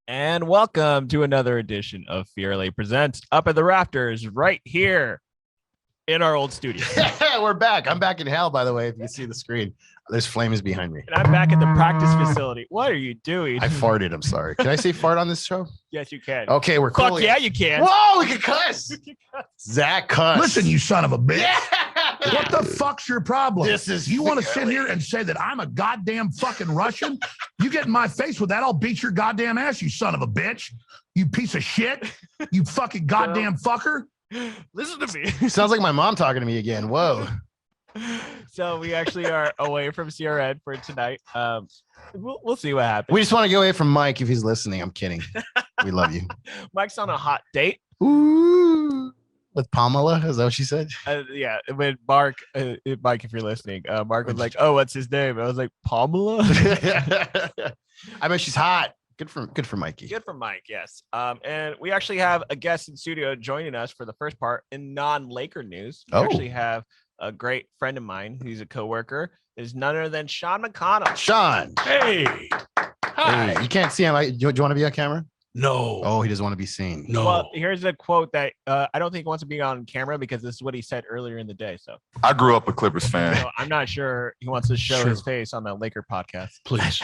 And welcome to another edition of Fearley Presents Up at the Rafters right here in our old studio. We're back. I'm back in hell, by the way, if you see the screen. There's flames behind me. And I'm back at the practice facility. What are you doing? I farted. I'm sorry. Can I say fart on this show? Yes, you can. Okay, we're cool. Fuck yeah, you can. Whoa, we can cuss. Zach cuss. Listen, you son of a bitch. Yeah. What the fuck's your problem? This is you want to sit here and say that I'm a goddamn fucking Russian? You get in my face with that, I'll beat your goddamn ass, you son of a bitch. You piece of shit. You fucking goddamn fucker. Listen to me. Sounds like my mom talking to me again. Whoa. So we actually are away from CRN for tonight. We'll see what happens. We just want to get away from Mike if he's listening. I'm kidding. We love you. Mike's on a hot date. Ooh. With Pamela? Is that what she said? Yeah, when Mike, if you're listening, Mark was like, "Oh, what's his name?" I was like, "Pamela." I bet she's hot. Good for Mikey. Good for Mike, yes. And we actually have a guest in studio joining us for the first part in non-Laker news. We actually have a great friend of mine who's a coworker. Is none other than Sean McConnell. Sean. Hey. Hi. You can't see him. Do you want to be on camera? No. Oh, he doesn't want to be seen. No. Well, here's a quote that I don't think he wants to be on camera because this is what he said earlier in the day. So I grew up a Clippers fan. so I'm not sure he wants to show his face on the Laker podcast. Please.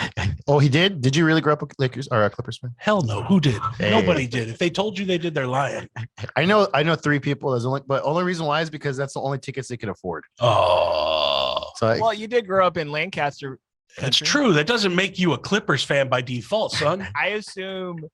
Oh, he did? Did you really grow up a Lakers or a Clippers fan? Hell no. Who did? Hey. Nobody did. If they told you they did, they're lying. I know three people. But only reason why is because that's the only tickets they could afford. Oh. So Well, you did grow up in Lancaster. That's country. true. That doesn't make you a Clippers fan by default, son. I assume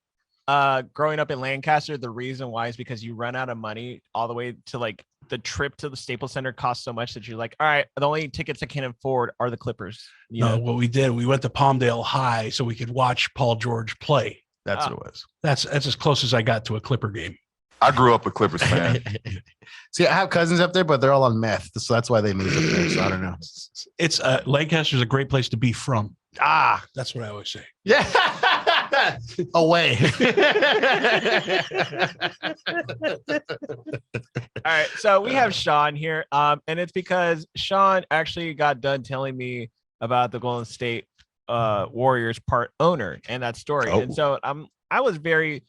growing up in Lancaster, the reason why is because you run out of money all the way to like the trip to the Staples Center costs so much that you're like, all right, the only tickets I can afford are the Clippers. No, what we did, we went to Palmdale High so we could watch Paul George play. that's what it was. That's as close as I got to a Clipper game. I grew up a Clippers fan. See, I have cousins up there, but they're all on meth. So that's why they moved up there. So I don't know. It's Lancaster's a great place to be from. That's what I always say. Yeah. Away. All right, so we have Sean here, and it's because Sean actually got done telling me about the Golden State Warriors part owner and that story, and so I was very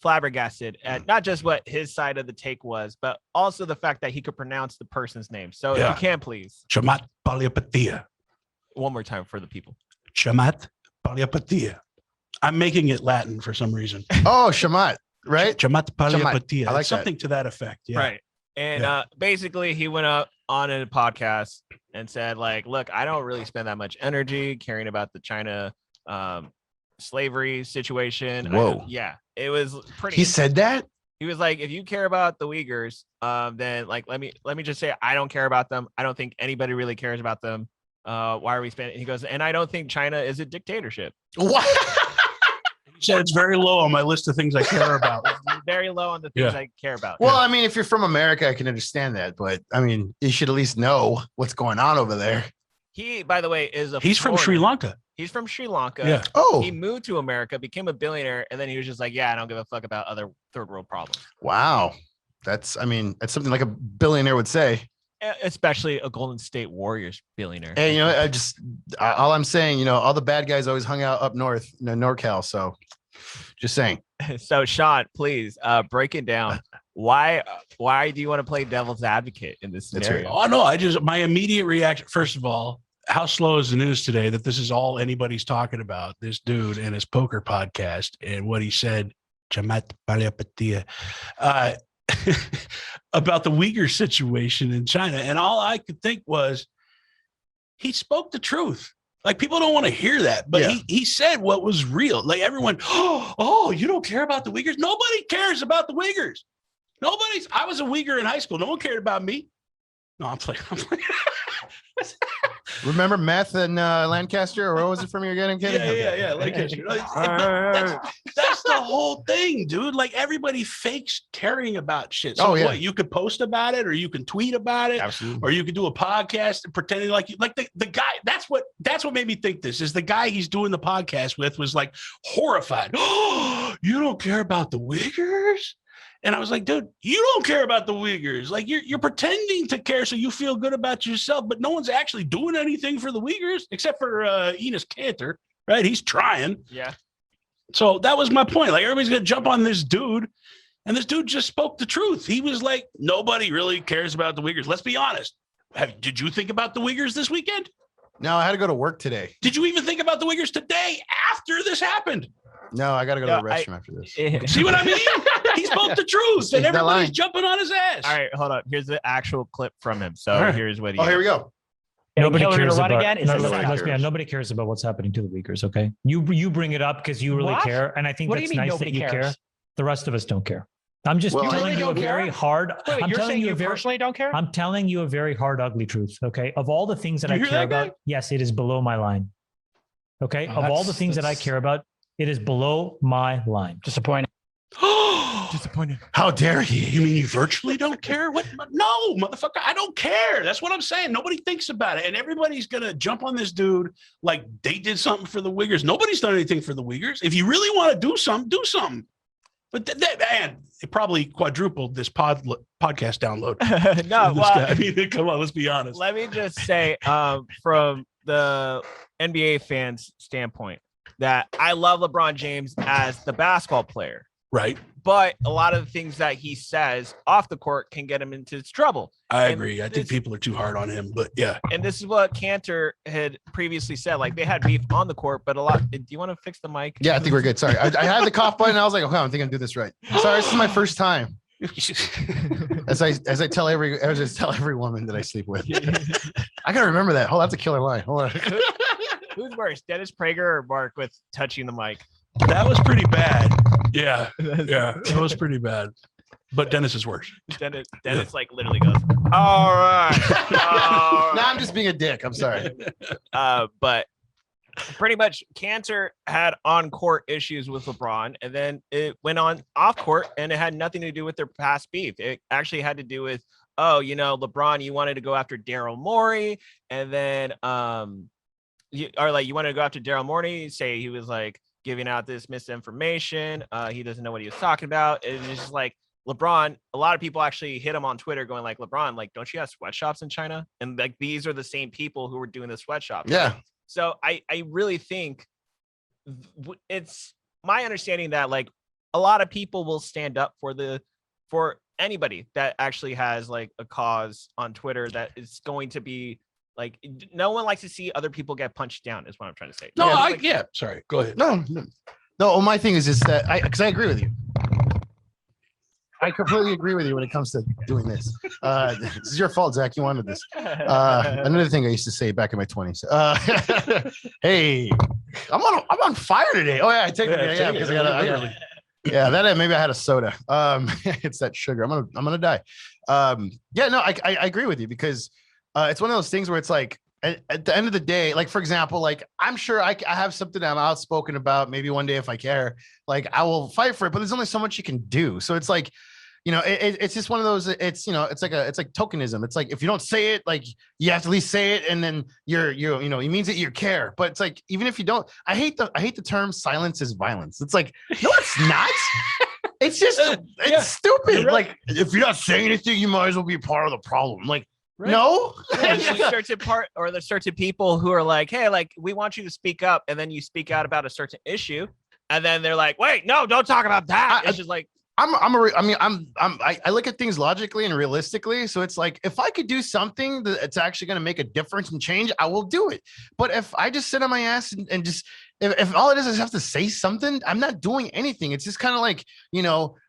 flabbergasted at not just what his side of the take was, but also the fact that he could pronounce the person's name. So if you can, please, Chamat Palihapitiya. one more time for the people. Chamat Palihapitiya. I'm making it Latin for some reason. Oh, Shamat, right? Chamat Palihapitiya. I like something to that effect. Yeah. Right. And basically he went up on a podcast and said, like, look, I don't really spend that much energy caring about the China slavery situation. Whoa. It was pretty. He said that? He was like, if you care about the Uyghurs, then like, let me just say, I don't care about them. I don't think anybody really cares about them. Why are we spending? He goes, and I don't think China is a dictatorship. What? He said it's very low on my list of things I care about. Very low on the things I care about. Well, I mean, if you're from America, I can understand that, but I mean, you should at least know what's going on over there. He, by the way, He's from Sri Lanka. He's from Sri Lanka. Yeah. Oh, He moved to America, became a billionaire, and then he was just like, yeah, I don't give a fuck about other third world problems. wow. That's something like a billionaire would say. Especially a Golden State Warriors billionaire. Hey, all I'm saying, all the bad guys always hung out up north, NorCal. So just saying. So Sean, please break it down. Why do you want to play devil's advocate in this scenario? Oh no, my immediate reaction, first of all, how slow is the news today that this is all anybody's talking about, this dude and his poker podcast and what he said, Chamat Palihapitiya, about the Uyghur situation in China. And all I could think was he spoke the truth. Like, people don't want to hear that, but he said what was real. Like, everyone, oh, you don't care about the Uyghurs? Nobody cares about the Uyghurs. I was a Uyghur in high school. No one cared about me. No, I'm playing. Remember meth in Lancaster, or what was it from your getting? Yeah. Lancaster. That's the whole thing, dude. Like, everybody fakes caring about shit. So what, you could post about it, or you can tweet about it, Absolutely. or you could do a podcast and pretending like the guy. That's what made me think this is the guy he's doing the podcast with was like horrified. Oh, you don't care about the Uyghurs? And I was like, dude, you don't care about the Uyghurs. Like, you're pretending to care so you feel good about yourself, but no one's actually doing anything for the Uyghurs except for Enos Kanter, right? He's trying. Yeah. So that was my point. Like everybody's gonna jump on this dude, and this dude just spoke the truth. He was like, nobody really cares about the Uyghurs. Let's be honest. Did you think about the Uyghurs this weekend? No, I had to go to work today. Did you even think about the Uyghurs today after this happened? No, I got to go to the restroom after this. See what I mean? He spoke the truth, and everybody's jumping on his ass. All right, hold up. Here's the actual clip from him. So here's what he. Oh, here we go. Nobody cares about. Let's be honest. Nobody cares about what's happening to the Uyghurs. Okay, you bring it up because you really care, and I think that's nice that you care. The rest of us don't care. I'm just telling you a very hard. I'm telling you personally don't care. I'm telling you a very hard, ugly truth. Okay, of all the things that I care about, yes, it is below my line. Okay, of all the things that I care about, it is below my line. Disappointing. Disappointed. How dare he? You mean you virtually don't care? What? No, motherfucker, I don't care. That's what I'm saying. Nobody thinks about it. And everybody's going to jump on this dude like they did something for the Uyghurs. Nobody's done anything for the Uyghurs. If you really want to do something, do something. But man, it probably quadrupled this podcast download. No, well, I mean, come on, let's be honest. Let me just say, from the NBA fans' standpoint, that I love LeBron James as the basketball player. Right. But a lot of the things that he says off the court can get him into trouble. I agree. I think people are too hard on him, but yeah. And this is what Cantor had previously said. Like they had beef on the court, but a lot. Do you want to fix the mic? Yeah, I think we're good. Sorry. I had the cough button. I was like, okay, I think I'm doing this right. Sorry, this is my first time. As I tell every woman that I sleep with. I gotta remember that. Hold on, that's a killer line. Hold on. Who's worse, Dennis Prager or Mark with touching the mic? That was pretty bad. Yeah, that was pretty bad. But Dennis is worse. Dennis like literally goes, all right. Now I'm just being a dick. I'm sorry. But pretty much Cantor had on-court issues with LeBron, and then it went on off-court, and it had nothing to do with their past beef. It actually had to do with, LeBron, you wanted to go after Daryl Morey, and then you wanted to go after Daryl Morey, say he was like giving out this misinformation. He doesn't know what he was talking about. It's just like LeBron, a lot of people actually hit him on Twitter going like, LeBron, like, don't you have sweatshops in China? And like, these are the same people who were doing the sweatshops. Yeah. So I really think it's my understanding that like a lot of people will stand up for anybody that actually has like a cause on Twitter that is going to be like, no one likes to see other people get punched down is what I'm trying to say. No, sorry. Go ahead. No. My thing is just that because I agree with you. I completely agree with you when it comes to doing this. This is your fault, Zach. You wanted this. Another thing I used to say back in my 20s. Hey, I'm on fire today. Oh yeah, I take it. Yeah, because maybe I had a soda. It's that sugar. I'm gonna die. I agree with you because it's one of those things where it's like at the end of the day, like for example, like I'm sure I have something I'm outspoken about. Maybe one day if I care, like I will fight for it. But there's only so much you can do. So it's like, it's just one of those. It's it's like tokenism. It's like if you don't say it, like you have to at least say it, and then it means that you care. But it's like even if you don't, I hate the term silence is violence. It's like no, it's not. It's just stupid. Right. Like if you're not saying anything, you might as well be a part of the problem. Like. Right. No, there's certain people who are like, hey, like we want you to speak up, and then you speak out about a certain issue, and then they're like, wait, no, don't talk about that. It's just like I look at things logically and realistically. So it's like if I could do something that's actually going to make a difference and change, I will do it. But if I just sit on my ass and just if all it is have to say something, I'm not doing anything. It's just kind of like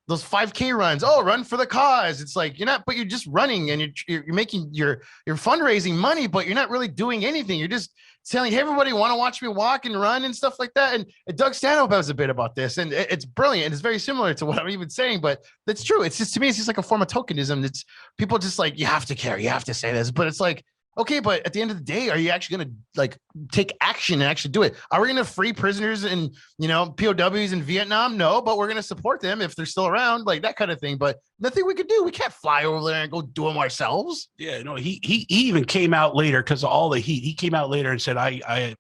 those 5K runs. Oh, run for the cause. It's like you're just running and you're making your fundraising money, but you're not really doing anything. You're just telling, hey, everybody want to watch me walk and run and stuff like that. And Doug Stanhope has a bit about this, and it's brilliant. It's very similar to what I'm even saying, but that's true. It's just, to me, it's just like a form of tokenism. It's people just like, you have to care, you have to say this, but it's like, okay, but at the end of the day, are you actually going to like take action and actually do it? Are we going to free prisoners and, POWs in Vietnam? No, but we're going to support them if they're still around, like that kind of thing. But nothing we could do. We can't fly over there and go do them ourselves. Yeah, no, he even came out later because of all the heat. He came out later and said,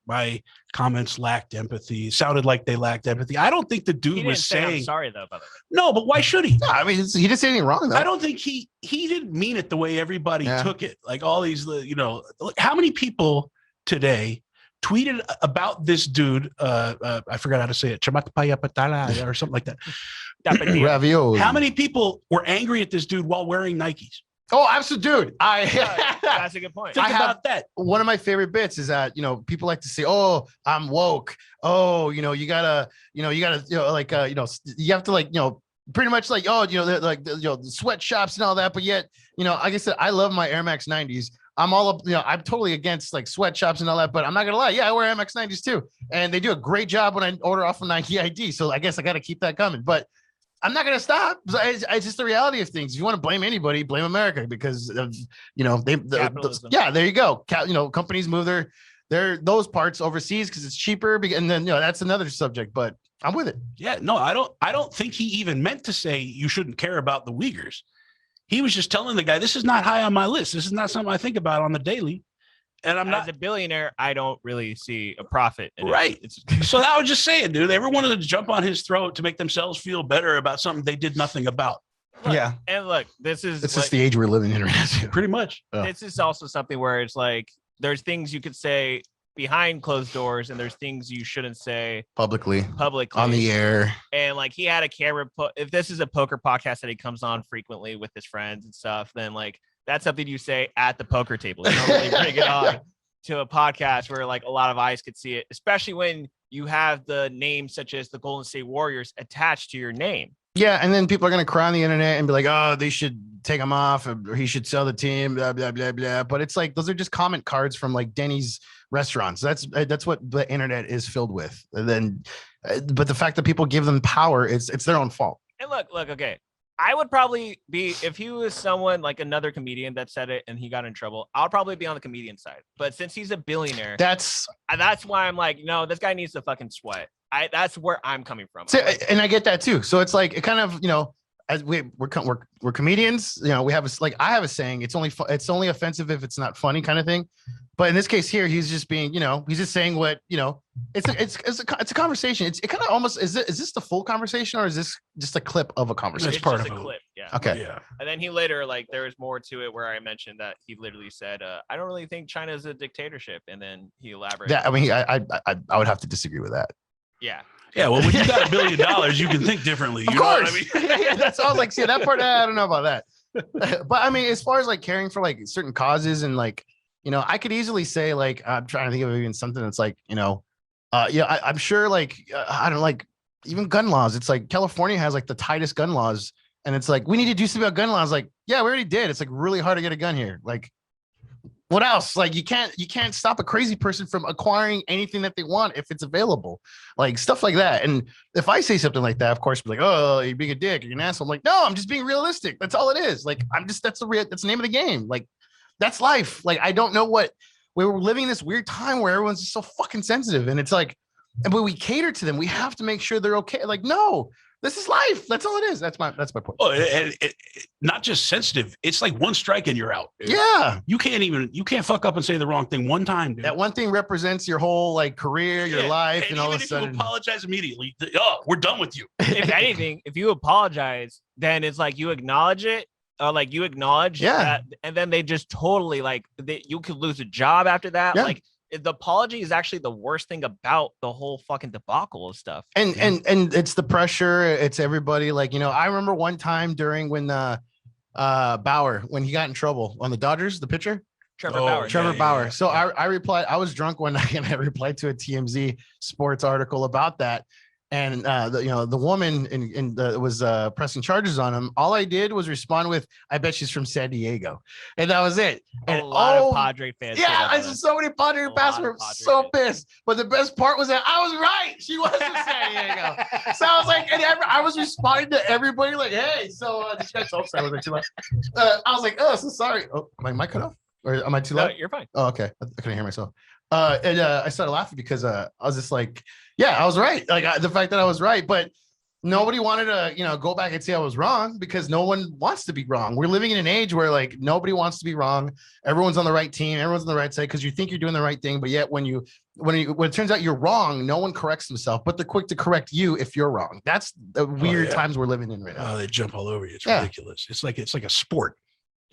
my comments lacked empathy. It sounded like they lacked empathy. I don't think the dude was saying, I'm sorry though, by the way. No, but why should he? No, I mean, he didn't say anything wrong though. I don't think he didn't mean it the way everybody took it. Like all these, how many people today tweeted about this dude. I forgot how to say it. Chamatapaya patala or something like that. Ravioli. How many people were angry at this dude while wearing Nikes? Oh, absolutely, dude. That's a good point. Think about that. One of my favorite bits is that, people like to say, "Oh, I'm woke." Oh, you gotta, you have to pretty much like, oh, the sweatshops and all that. But yet, like I said, I love my Air Max 90s. I'm all up, I'm totally against like sweatshops and all that, but I'm not gonna lie. Yeah, I wear Air Max 90s too. And they do a great job when I order off of Nike ID. So I guess I got to keep that coming. But I'm not going to stop. It's just the reality of things. If you want to blame anybody, blame America because of, there you go. Companies move their those parts overseas because it's cheaper. And then, that's another subject, but I'm with it. Yeah, no, I don't think he even meant to say you shouldn't care about the Uyghurs. He was just telling the guy, this is not high on my list. This is not something I think about on the daily. And I'm not as a billionaire. I don't really see a profit in right. It. So I was just saying, dude, everyone wanted to jump on his throat to make themselves feel better about something they did nothing about. Look, this is just the age we're living in right now. Pretty much. This is also something where it's like there's things you could say behind closed doors, and there's things you shouldn't say publicly on the air. And like he had a camera if this is a poker podcast that he comes on frequently with his friends and stuff, then like that's something you say at the poker table. You don't really bring it on to a podcast where like a lot of eyes could see it, especially when you have the names such as the Golden State Warriors attached to your name. Yeah, and then people are going to cry on the internet and be like, oh, they should take him off or he should sell the team, blah, blah, blah, blah. But it's like, those are just comment cards from like Denny's restaurants. That's what the internet is filled with. And then, but the fact that people give them power, it's their own fault. And look, okay. I would probably be, if he was someone like another comedian that said it and he got in trouble, I'll probably be on the comedian side. But since he's a billionaire, that's why I'm like, no, this guy needs to fucking sweat. That's where I'm coming from. So, and I get that too. So it's like, it kind of, as we're comedians, we have I have a saying, it's only offensive if it's not funny kind of thing. But in this case here, he's just being, he's just saying what, it's a conversation. It kind of almost, is this the full conversation or is this just a clip of a conversation? It's part of a clip. Yeah. Okay. Yeah. And then he later, there was more to it where I mentioned that he literally said, I don't really think China is a dictatorship. And then he elaborated. Yeah. I mean, I would have to disagree with that. Yeah. Yeah, well, when you got $1 billion, you can think differently. Of course. I mean? Yeah, that's all. Like, see that part. I don't know about that. But I mean, as far as like caring for like certain causes and like, I could easily say like, I'm trying to think of even something that's like, I'm sure like I don't like even gun laws. It's like California has like the tightest gun laws, and it's like we need to do something about gun laws. Like, yeah, we already did. It's like really hard to get a gun here. Like, what else? Like you can't stop a crazy person from acquiring anything that they want if it's available, like stuff like that. And if I say something like that, of course, be like, oh, you're being a dick, you're an asshole. I'm like, no, I'm just being realistic. That's all it is. Like, that's the name of the game. Like, that's life. Like, I don't know we were living in this weird time where everyone's just so fucking sensitive, and it's like, but we cater to them. We have to make sure they're okay. Like, no. This is life. That's all it is. That's my point. Oh, and not just sensitive. It's like one strike and you're out. Yeah. You can't fuck up and say the wrong thing one time, dude. That one thing represents your whole like career, your life, and all of a sudden. If you apologize immediately, we're done with you. If anything, if you apologize, then it's like you acknowledge it. Like you acknowledge that, and then they just totally you could lose a job after that. Yeah. Like the apology is actually the worst thing about the whole fucking debacle of stuff. And it's the pressure. It's everybody. Like, I remember one time during when Bauer, when he got in trouble on the Dodgers, the pitcher. Trevor Bauer. Yeah. So I replied, I was drunk one night and I replied to a TMZ sports article about that. And the woman was pressing charges on him. All I did was respond with, "I bet she's from San Diego," and that was it. And a lot of Padre fans. Yeah, I saw so many Padre fans were so pissed. But the best part was that I was right. She was from San Diego. So I was like, and I was responding to everybody like, "Hey, so this guy's so upset. Was I too loud?" I was like, "Oh, so sorry. Oh, my mic cut off, or am I too loud?" No, you're fine. Oh, okay. I couldn't hear myself. And I started laughing because I was just like, yeah, I was right. Like the fact that I was right, but nobody wanted to, go back and say I was wrong because no one wants to be wrong. We're living in an age where like nobody wants to be wrong. Everyone's on the right team. Everyone's on the right side because you think you're doing the right thing. But yet when it turns out you're wrong, no one corrects themselves, but they're quick to correct you if you're wrong. That's the weird times we're living in right now. Oh, they jump all over you. It's ridiculous. It's like a sport.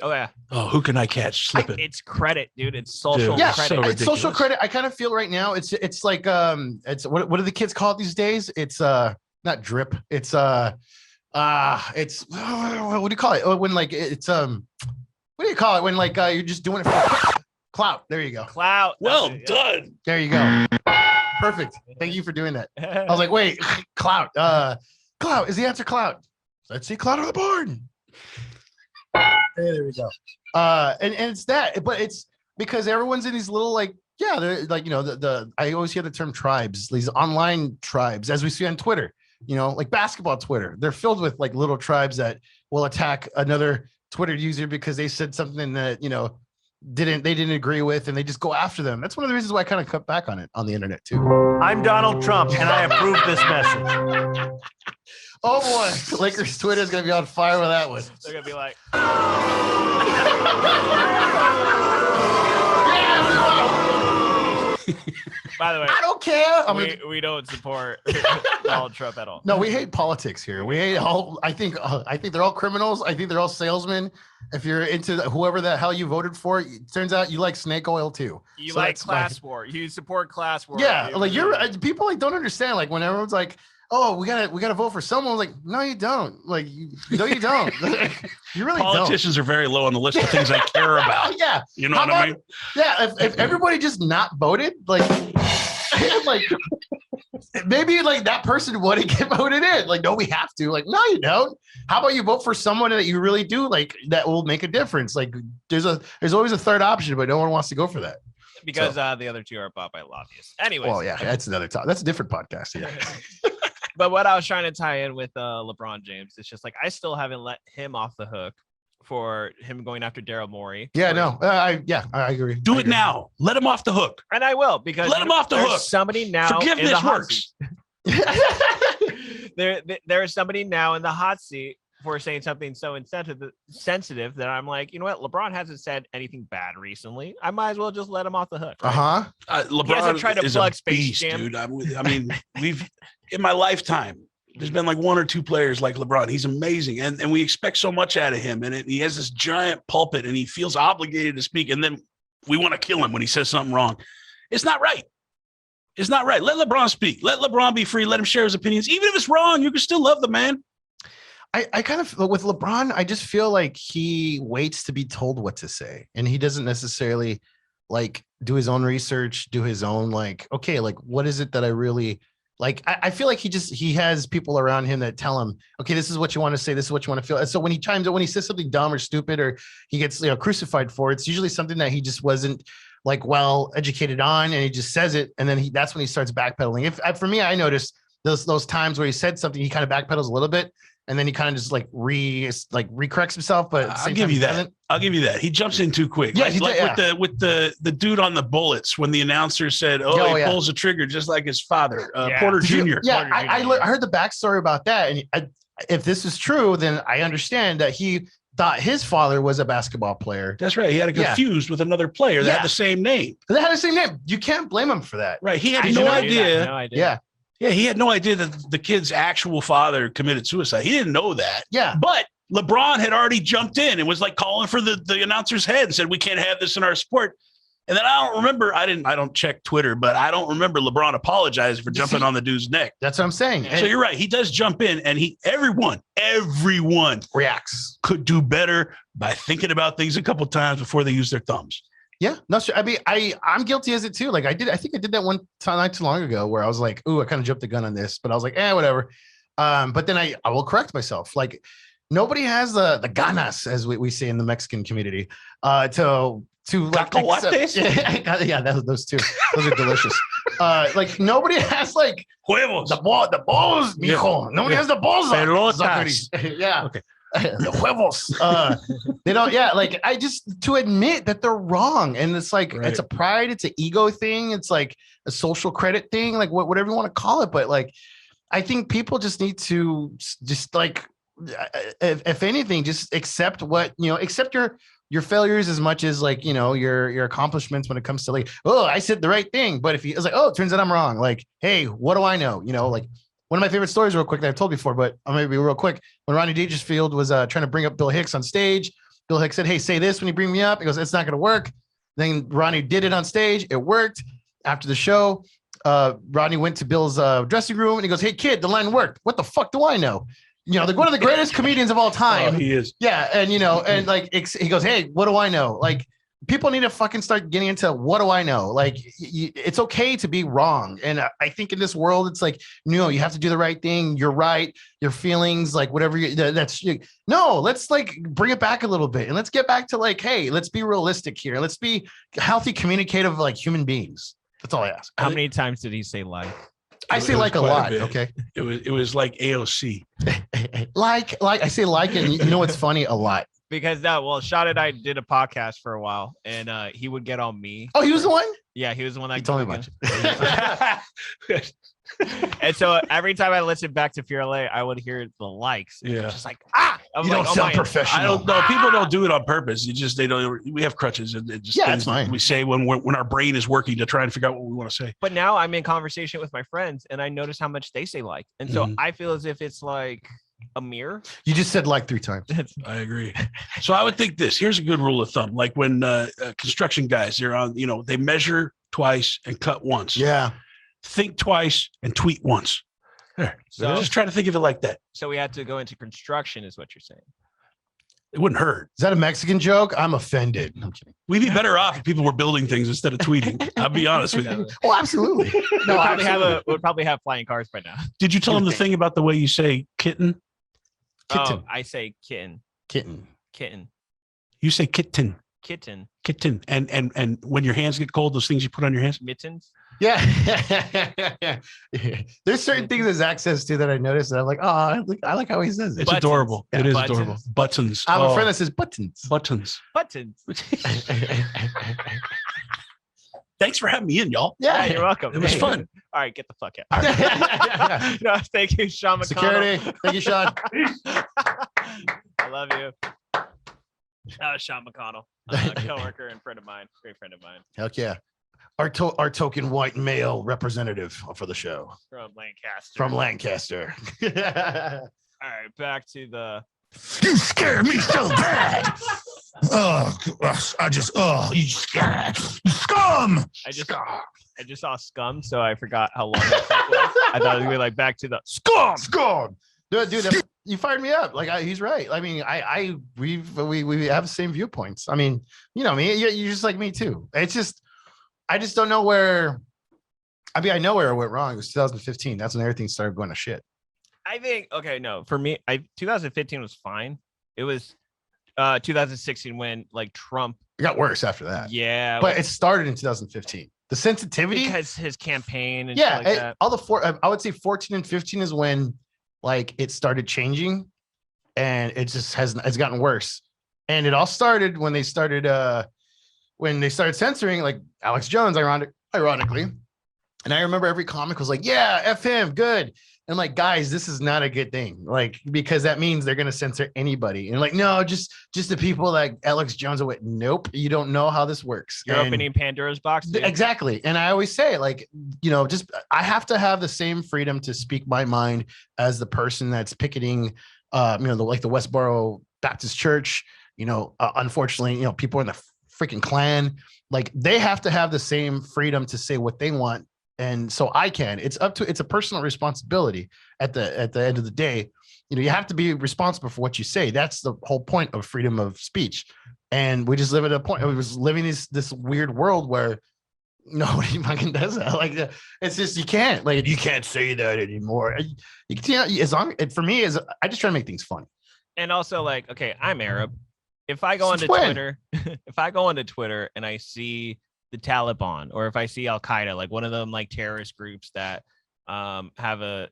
Oh yeah. Oh, who can I catch slipping? It's credit, dude. It's social Yeah, credit. it's social credit. I kind of feel right now it's like it's what do the kids call it these days? It's not drip. It's what do you call it? When like it's what do you call it when like you're just doing it for clout. There you go. Clout. Well done. There you go. Perfect. Thank you for doing that. I was like, wait, clout. Clout is the answer. Clout. Let's see clout on the board. There we go. And it's that, but it's because everyone's in these little like, yeah, they're like, you know, the I always hear the term tribes, these online tribes, as we see on Twitter, you know, like basketball Twitter. They're filled with like little tribes that will attack another Twitter user because they said something that, you know, they didn't agree with, and they just go after them. That's one of the reasons why I kind of cut back on it on the internet too. I'm Donald Trump, and I approve this message. Oh boy, Lakers Twitter is gonna be on fire with that one. They're gonna be like, by the way, I don't care. We don't support Donald Trump at all. No, we hate politics here. We hate all. I think they're all criminals. I think they're all salesmen. If you're into whoever the hell you voted for, it turns out you like snake oil too. You so like class war. You support class war. Yeah, like people like don't understand. Like when everyone's like, "Oh, we gotta vote for someone," like, no, you don't. Like, no, you don't. You really Politicians are very low on the list of things I care about. Yeah, you know what I mean. Yeah, if everybody just not voted, like maybe like that person wouldn't get voted in. Like, no, we have to. Like, no, you don't. How about you vote for someone that you really do like that will make a difference? Like, there's always a third option, but no one wants to go for that because the other two are bought by lobbyists. Anyways, well, yeah, that's another topic. That's a different podcast. Yeah. But what I was trying to tie in with LeBron James, it's just like I still haven't let him off the hook for him going after Daryl Morey. Yeah, no, I agree. Do it now. Let him off the hook, and I will because let him off the hook. Somebody now. Forgiveness works. There is somebody now in the hot seat for saying something so sensitive that I'm like, you know what? LeBron hasn't said anything bad recently. I might as well just let him off the hook. Right? LeBron he hasn't tried to plug Space Jam. Dude. I mean, we've in my lifetime, there's been like one or two players like LeBron. He's amazing, and we expect so much out of him. And he has this giant pulpit, and he feels obligated to speak. And then we want to kill him when he says something wrong. It's not right. It's not right. Let LeBron speak. Let LeBron be free. Let him share his opinions. Even if it's wrong, you can still love the man. I kind of, with LeBron, I just feel like he waits to be told what to say. And he doesn't necessarily like do his own research, do his own like, okay, like what is it that I really like? I feel like he has people around him that tell him, okay, this is what you want to say. This is what you want to feel. And so when he says something dumb or stupid, or he gets, crucified for it, it's usually something that he just wasn't like well educated on, and he just says it. And then that's when he starts backpedaling. For me, I noticed those times where he said something, he kind of backpedals a little bit. And then he kind of just like recorrects himself, but I'll give you that. I'll give you that. He jumps in too quick. Yeah, with the dude on the bullets when the announcer said, he pulls the trigger just like his father, Porter Jr. Yeah, I heard the backstory about that, and if this is true, then I understand that he thought his father was a basketball player. That's right. He had it confused with another player that had the same name. They had the same name. You can't blame him for that. Right. He had no idea. Yeah. Yeah, he had no idea that the kid's actual father committed suicide. He didn't know that. Yeah. But LeBron had already jumped in and was like calling for the announcer's head and said, we can't have this in our sport. And then I don't remember, I don't check Twitter, but I don't remember LeBron apologizing for jumping on the dude's neck. That's what I'm saying. So you're right. He does jump in, and everyone reacts. Could do better by thinking about things a couple times before they use their thumbs. Yeah, no, sure. I mean, I'm guilty as it too. Like I think I did that one time not too long ago where I was like, ooh, I kind of jumped the gun on this, but I was like, whatever. But then I will correct myself. Like nobody has the ganas, as we say in the Mexican community, to like yeah, those two. Those are delicious. Like nobody has like huevos. The balls, mijo. Nobody has the balls. Pelotas. Yeah. Okay. The huevos. They don't. Yeah, like I just to admit that they're wrong, and it's like it's a pride, it's an ego thing, it's like a social credit thing, like whatever you want to call it. But like, I think people just need to just like, if anything, just accept accept your failures as much as like your accomplishments when it comes to like, oh, I said the right thing, but if it's like, oh, it turns out I'm wrong. Like, hey, what do I know? Like. One of my favorite stories real quick that I've told before, but I'm going to be real quick. When Ronnie Dangerfield was trying to bring up Bill Hicks on stage, Bill Hicks said, hey, say this when you bring me up. He goes, it's not going to work. Then Ronnie did it on stage. It worked. After the show, Rodney went to Bill's dressing room and he goes, hey, kid, the line worked. What the fuck do I know? You know, they're one of the greatest comedians of all time. Oh, he is. Yeah. And, you know, and like, he goes, hey, what do I know? Like, people need to fucking start getting into what do I know? Like, it's okay to be wrong. And I think in this world, it's like, no, you have to do the right thing. You're right. Your feelings, like whatever no, let's like bring it back a little bit. And let's get back to like, hey, let's be realistic here. Let's be healthy, communicative, like human beings. That's all I ask. How many times did he say like? I say like a lot. Okay. It was like AOC. like I say like, and you know what's funny? A lot. Because Sean and I did a podcast for a while, and he would get on me. Oh, he was the one? Yeah, he was the one that told me about it. And so every time I listened back to Fear LA, I would hear the likes. And just like, you don't sound professional. I don't know. People don't do it on purpose. They don't. We have crutches, and it just it's fine. We say when our brain is working to try and figure out what we want to say. But now I'm in conversation with my friends, and I notice how much they say like, and so I feel as if it's like a mirror. You just said like 3 times. I agree. So I would think this. Here's a good rule of thumb. Like when construction guys, they're on, they measure twice and cut once. Yeah. Think twice and tweet once. There. So just try to think of it like that. So we had to go into construction, is what you're saying. It wouldn't hurt. Is that a Mexican joke? I'm offended. I'm kidding. We'd be better off if people were building things instead of tweeting. I'll be honest with you. Oh, absolutely. No, we'll probably have flying cars by now. Did you tell them the thing about the way you say kitten? Kitten. Oh, I say kitten. Kitten. Kitten. You say kitten. Kitten. Kitten. And when your hands get cold, those things you put on your hands? Mittens. Yeah. There's certain things that Zach says too that I noticed that I'm like, oh, I like how he says it. It's adorable. Yeah, it is adorable. Buttons. I have a friend that says buttons. Buttons. Buttons. Thanks for having me in, y'all. Yeah, you're welcome. It was fun. All right, get the fuck out. No, thank you, Sean McConnell. Security. Thank you, Sean. I love you. Sean McConnell, coworker and friend of mine, great friend of mine. Heck yeah. Our token white male representative for the show. From Lancaster. All right, back to the. You scare me so bad. You scared. Scum. I just saw Scum, so I forgot how long that was. I thought it was gonna be like back to the Scum. Dude, you fired me up. Like he's right. I mean, we have the same viewpoints. I mean, you know me. You're just like me too. It's just, I just don't know where. I mean, I know where it went wrong. It was 2015. That's when everything started going to shit. I think for me, 2015 was fine. It was 2016 when like Trump. It got worse after that. Yeah, but it started in 2015. The sensitivity because his campaign and shit like that. All the I would say 14 and 15 is when like it started changing, and it just it's gotten worse. And it all started when they started censoring like Alex Jones, ironically. And I remember every comic was like, yeah, F him, good. And I'm like, guys, this is not a good thing. Like, because that means they're going to censor anybody. And like, no, just the people like Alex Jones went, nope, you don't know how this works. You're opening Pandora's box. Dude. Exactly. And I always say like, just, I have to have the same freedom to speak my mind as the person that's picketing, like the Westboro Baptist Church, unfortunately, people in the freaking Klan, like they have to have the same freedom to say what they want. And so it's a personal responsibility at the end of the day. You have to be responsible for what you say. That's the whole point of freedom of speech. And we just live at a point, we was living this weird world where nobody fucking does that. Like it's just, you can't say that anymore. You can't, for me, I just try to make things funny. And also like, okay, I'm Arab. If I go onto Twitter, and I see the Taliban, or if I see Al Qaeda, like one of them like terrorist groups that have a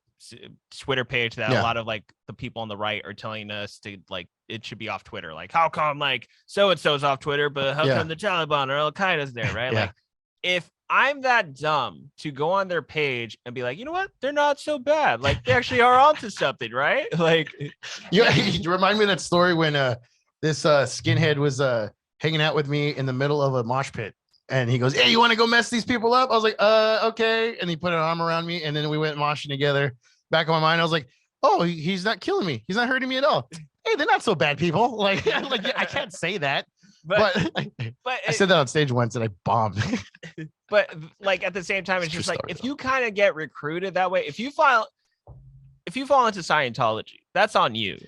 Twitter page that a lot of like the people on the right are telling us to like it should be off Twitter. Like how come like so and so's off Twitter, but how come the Taliban or Al Qaeda's there, right? Like if I'm that dumb to go on their page and be like, you know what, they're not so bad. Like they actually are onto something, right? Like you remind me of that story when this skinhead was hanging out with me in the middle of a mosh pit. And he goes, hey, you want to go mess these people up? I was like, okay. And he put an arm around me. And then we went moshing together. Back in my mind, I was like, oh, he's not killing me. He's not hurting me at all. hey, they're not so bad people. Like I can't say that. But I said that on stage once and I bombed. But like at the same time, it's just like if you kind of get recruited that way, if you fall into Scientology, that's on you.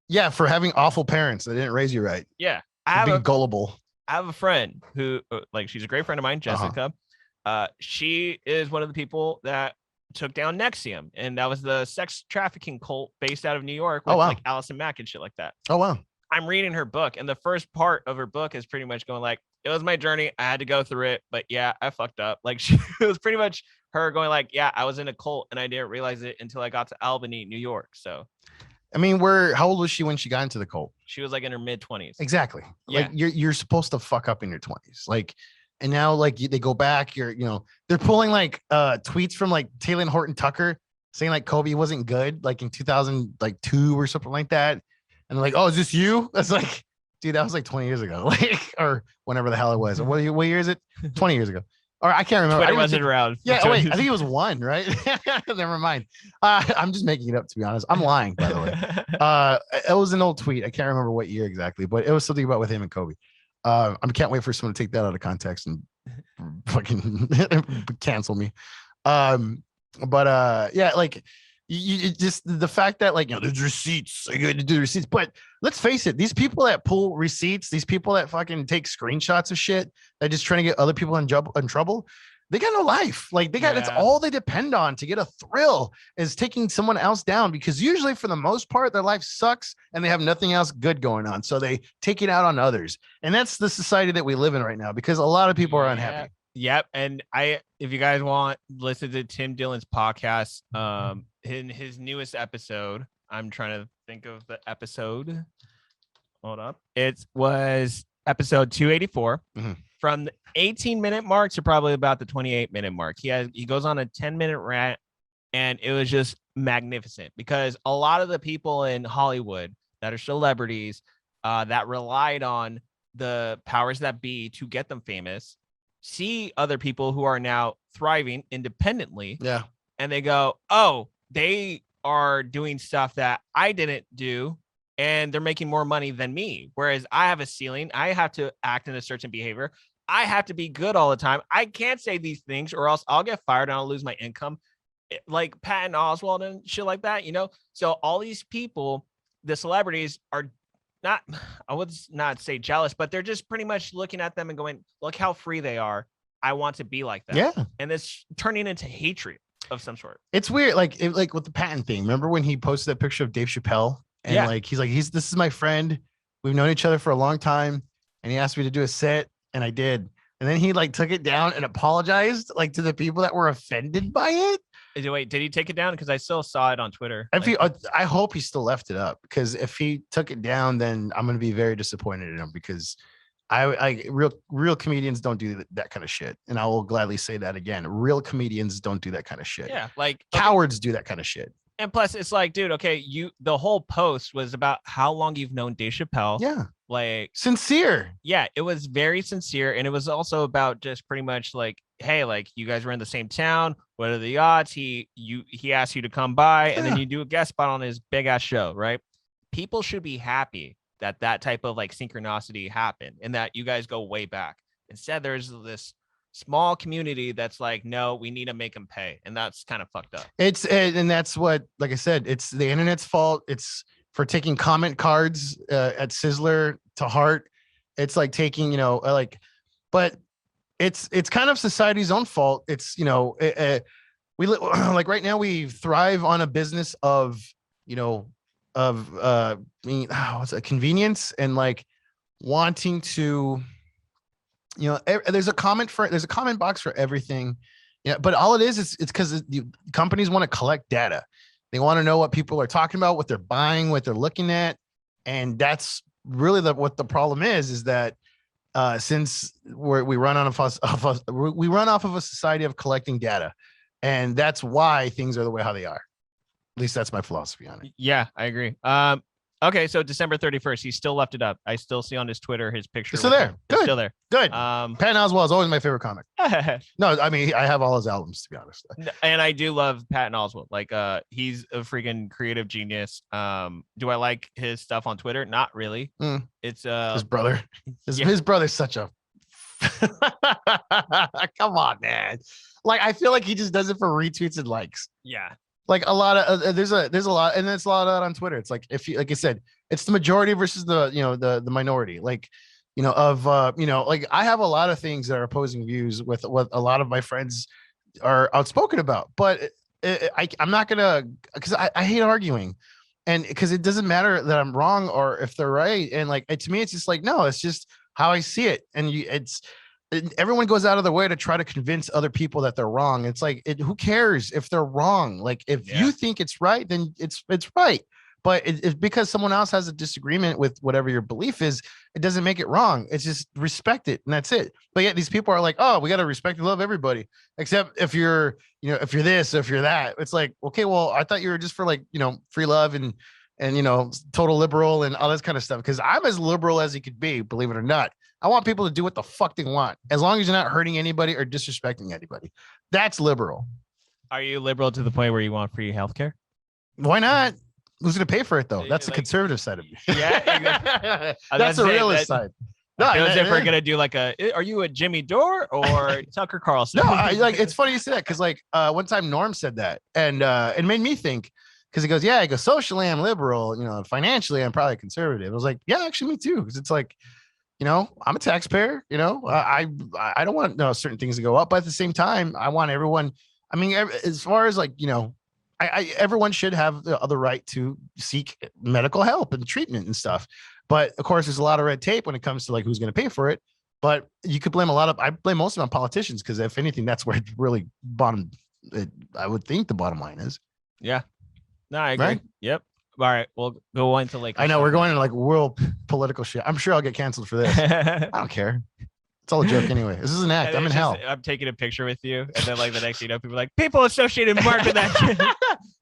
Yeah, for having awful parents that didn't raise you right. Yeah, gullible. I have a friend who, like, she's a great friend of mine, Jessica. She is one of the people that took down Nexium, and that was the sex trafficking cult based out of New York with like Allison Mack and shit like that. Oh wow. I'm reading her book, and the first part of her book is pretty much going like, it was my journey. I had to go through it, but yeah, I fucked up. Like it was pretty much her going like, yeah, I was in a cult and I didn't realize it until I got to Albany, New York. So, I mean, how old was she when she got into the cult? She was like in her mid-20s. Exactly. Yeah. Like you're supposed to fuck up in your 20s. Like, and now like they go back, they're pulling like tweets from like Taylor and Horton Tucker saying like Kobe wasn't good, like in 2002 or something like that. And like, oh, is this you? That's like, dude, that was like 20 years ago, like, or whenever the hell it was. What year is it? 20 years ago. Or I can't remember. Twitter wasn't around. Yeah. Oh, wait, I think it was 1, right? Never mind. I'm just making it up, to be honest. I'm lying, by the way. It was an old tweet. I can't remember what year exactly, but it was something about with him and Kobe. I can't wait for someone to take that out of context and fucking cancel me. Yeah, like you just the fact that like there's receipts, you got to do receipts. But let's face it, these people that pull receipts, these people that fucking take screenshots of shit, that just trying to get other people in trouble, they got no life. Like that's all they depend on to get a thrill is taking someone else down, because usually for the most part their life sucks and they have nothing else good going on, so they take it out on others. And that's the society that we live in right now, because a lot of people are unhappy. Yep. And if you guys want, listen to Tim Dillon's podcast, in his newest episode. I'm trying to think of the episode. Hold up. It was episode 284. Mm-hmm. From the 18-minute mark to probably about the 28-minute mark. He goes on a 10-minute rant, and it was just magnificent, because a lot of the people in Hollywood that are celebrities that relied on the powers that be to get them famous see other people who are now thriving independently. Yeah. And they go, oh, they are doing stuff that I didn't do, and they're making more money than me. Whereas I have a ceiling. I have to act in a certain behavior. I have to be good all the time. I can't say these things or else I'll get fired and I'll lose my income, like Patton Oswalt and shit like that, So all these people, the celebrities, are not, I would not say jealous, but they're just pretty much looking at them and going, look how free they are. I want to be like that. Yeah. And it's turning into hatred of some sort. It's weird. Like with the Patton thing. Remember when he posted that picture of Dave Chappelle? And this is my friend. We've known each other for a long time. And he asked me to do a set, and I did. And then he like took it down and apologized like to the people that were offended by it. Wait, did he take it down? Because I still saw it on Twitter. I hope he still left it up, because if he took it down, then I'm going to be very disappointed in him, because real comedians don't do that kind of shit. And I will gladly say that again. Real comedians don't do that kind of shit. Yeah. Like cowards do that kind of shit. And plus it's like, dude, okay, the whole post was about how long you've known Dave Chappelle. Yeah. Like sincere. Yeah. It was very sincere. And it was also about just pretty much like, hey, like you guys were in the same town. What are the odds? He asked you to come by, and then you do a guest spot on his big ass show, right? People should be happy that type of like synchronicity happened and that you guys go way back. Instead, there's this small community that's like, no, we need to make them pay. And that's kind of fucked up. And that's what, like I said, it's the internet's fault. It's for taking comment cards at Sizzler to heart. It's like taking, but it's kind of society's own fault. It's, we like right now we thrive on a business of, what's a convenience and like wanting to, there's a comment box for everything. Yeah. But all it is it's because the companies want to collect data. They want to know what people are talking about, what they're buying, what they're looking at. And that's really what the problem is that since we run off of a society of collecting data, and that's why things are the way how they are. At least that's my philosophy on it. Yeah, I agree. Okay, so December 31st, he still left it up. I still see on his Twitter his picture. It's still there. Good. It's still there. Good. Patton Oswalt is always my favorite comic. No, I mean I have all his albums to be honest. And I do love Patton Oswalt. Like, he's a freaking creative genius. Do I like his stuff on Twitter? Not really. It's his brother. His brother's such a. Come on, man. Like I feel like he just does it for retweets and likes. Yeah. Like a lot of there's a lot, and it's a lot of that on Twitter. It's like if you like I said, it's the majority versus the the minority. Like like I have a lot of things that are opposing views with what a lot of my friends are outspoken about, but I'm not gonna because I hate arguing, and because it doesn't matter that I'm wrong or if they're right, and like to me it's just like no, it's just how I see it, and everyone goes out of their way to try to convince other people that they're wrong. It's like, who cares if they're wrong? Like if you think it's right, then it's right. But it's because someone else has a disagreement with whatever your belief is, it doesn't make it wrong. It's just respect it. And that's it. But yet these people are like, oh, we got to respect and love everybody. Except if you're, if you're this, or if you're that, it's like, okay, well, I thought you were just for like, free love and total liberal and all this kind of stuff. Cause I'm as liberal as he could be, believe it or not. I want people to do what the fuck they want, as long as you're not hurting anybody or disrespecting anybody. That's liberal. Are you liberal to the point where you want free healthcare? Why not? Who's going to pay for it though? That's the conservative side of me. Yeah, that's the realist side. No, if we're gonna do like are you a Jimmy Dore or Tucker Carlson? No, it's funny you say that because like one time Norm said that, and it made me think. Because he goes, socially I'm liberal, financially I'm probably conservative. I was like, yeah, actually me too. Because it's like, I'm a taxpayer, I don't want certain things to go up, but at the same time, I want everyone. I mean, as far as like, everyone should have the right to seek medical help and treatment and stuff. But of course, there's a lot of red tape when it comes to like who's going to pay for it. But you could blame I blame most of it on politicians because if anything, that's where it really I would think the bottom line is. Yeah. No, I agree. Right? Yep. All right, we'll go into like. I know we're going into like world political shit. I'm sure I'll get canceled for this. I don't care. It's all a joke anyway. This is an act. I'm in hell. I'm taking a picture with you, and then like the next thing people are like, people associated Mark with that shit.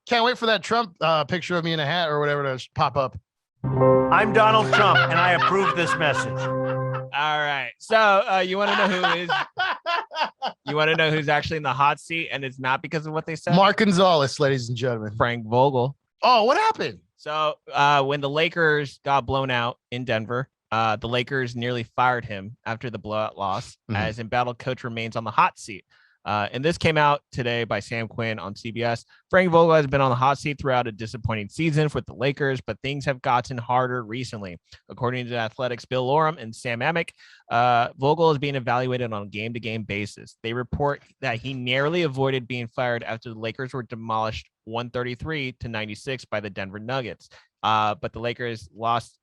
Can't wait for that Trump picture of me in a hat or whatever to pop up. I'm Donald Trump, and I approve this message. All right. So you want to know who is? You want to know who's actually in the hot seat, and it's not because of what they said. Mark Gonzales, ladies and gentlemen. Frank Vogel. Oh, what happened? So when the Lakers got blown out in Denver, the Lakers nearly fired him after the blowout loss, as embattled coach remains on the hot seat. And this came out today by Sam Quinn on CBS. Frank Vogel has been on the hot seat throughout a disappointing season with the Lakers, but things have gotten harder recently. According to Athletics' Bill Oram and Sam Amick, Vogel is being evaluated on a game-to-game basis. They report that he narrowly avoided being fired after the Lakers were demolished 133-96 by the Denver Nuggets. But the Lakers lost,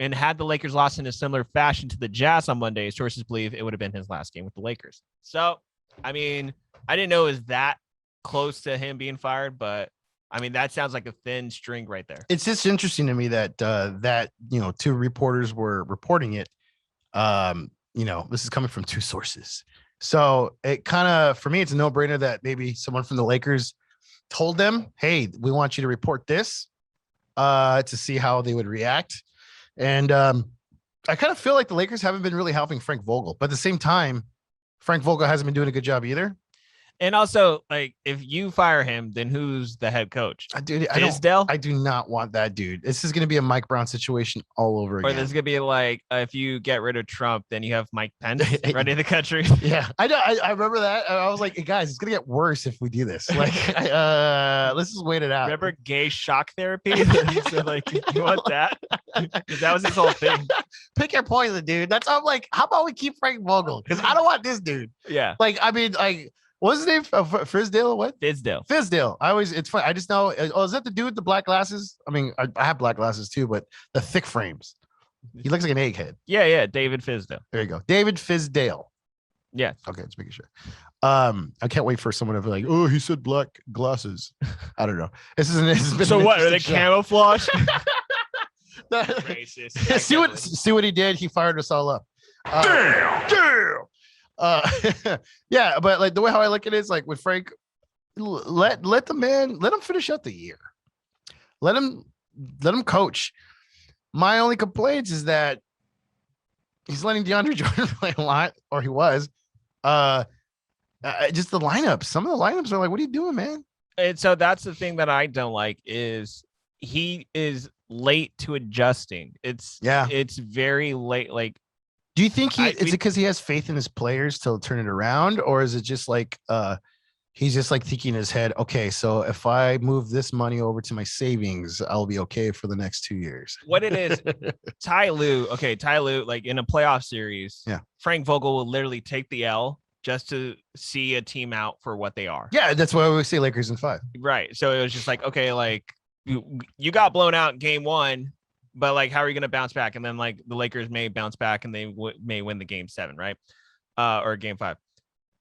and had the Lakers lost in a similar fashion to the Jazz on Monday, sources believe it would have been his last game with the Lakers. So, I mean, I didn't know it was that close to him being fired, but I mean, that sounds like a thin string right there. It's just interesting to me that two reporters were reporting it. This is coming from two sources. So it kind of, for me, it's a no-brainer that maybe someone from the Lakers told them, hey, we want you to report this to see how they would react. And I kind of feel like the Lakers haven't been really helping Frank Vogel, but at the same time, Frank Vogel hasn't been doing a good job either. And also, like, if you fire him, then who's the head coach? Dude, I do not want that dude. This is going to be a Mike Brown situation all over again. Or this is going to be like, if you get rid of Trump, then you have Mike Pence running the country. Yeah, I know. I remember that. I was like, hey, guys, it's going to get worse if we do this. Like, let's just wait it out. Remember gay shock therapy? So, like, you want that? Because that was his whole thing. Pick your poison, dude. That's how I'm like, how about we keep Frank Vogel? Because I don't want this dude. Yeah. Like, I mean, like, what's his name? Fizdale or what? Fizdale. It's funny. I just know. Oh, is that the dude with the black glasses? I mean, I have black glasses too, but the thick frames. He looks like an egghead. Yeah. David Fizdale. There you go. David Fizdale. Yeah. Okay, let's make sure. I can't wait for someone to be like, oh, he said black glasses. I don't know. This is so what? Are they camouflage? Racist. See what he did? He fired us all up. Damn. Yeah, but like the way how I look at it is like with Frank, let him finish out the year. Let him coach. My only complaints is that he's letting DeAndre Jordan play a lot, or he was. Just the lineups. Some of the lineups are like, what are you doing, man? And so that's the thing that I don't like is he is late to adjusting. It's very late. Like, do you think is it because he has faith in his players to turn it around, or is it just like he's just like thinking in his head, okay, so if I move this money over to my savings, I'll be okay for the next 2 years? What it is, Ty Lue, like in a playoff series, Frank Vogel will literally take the L just to see a team out for what they are. Yeah, that's why we say Lakers in 5. Right. So it was just like, okay, like you got blown out in game 1, but like, how are you going to bounce back? And then like the Lakers may bounce back and they may win the game 7, right? Or game 5.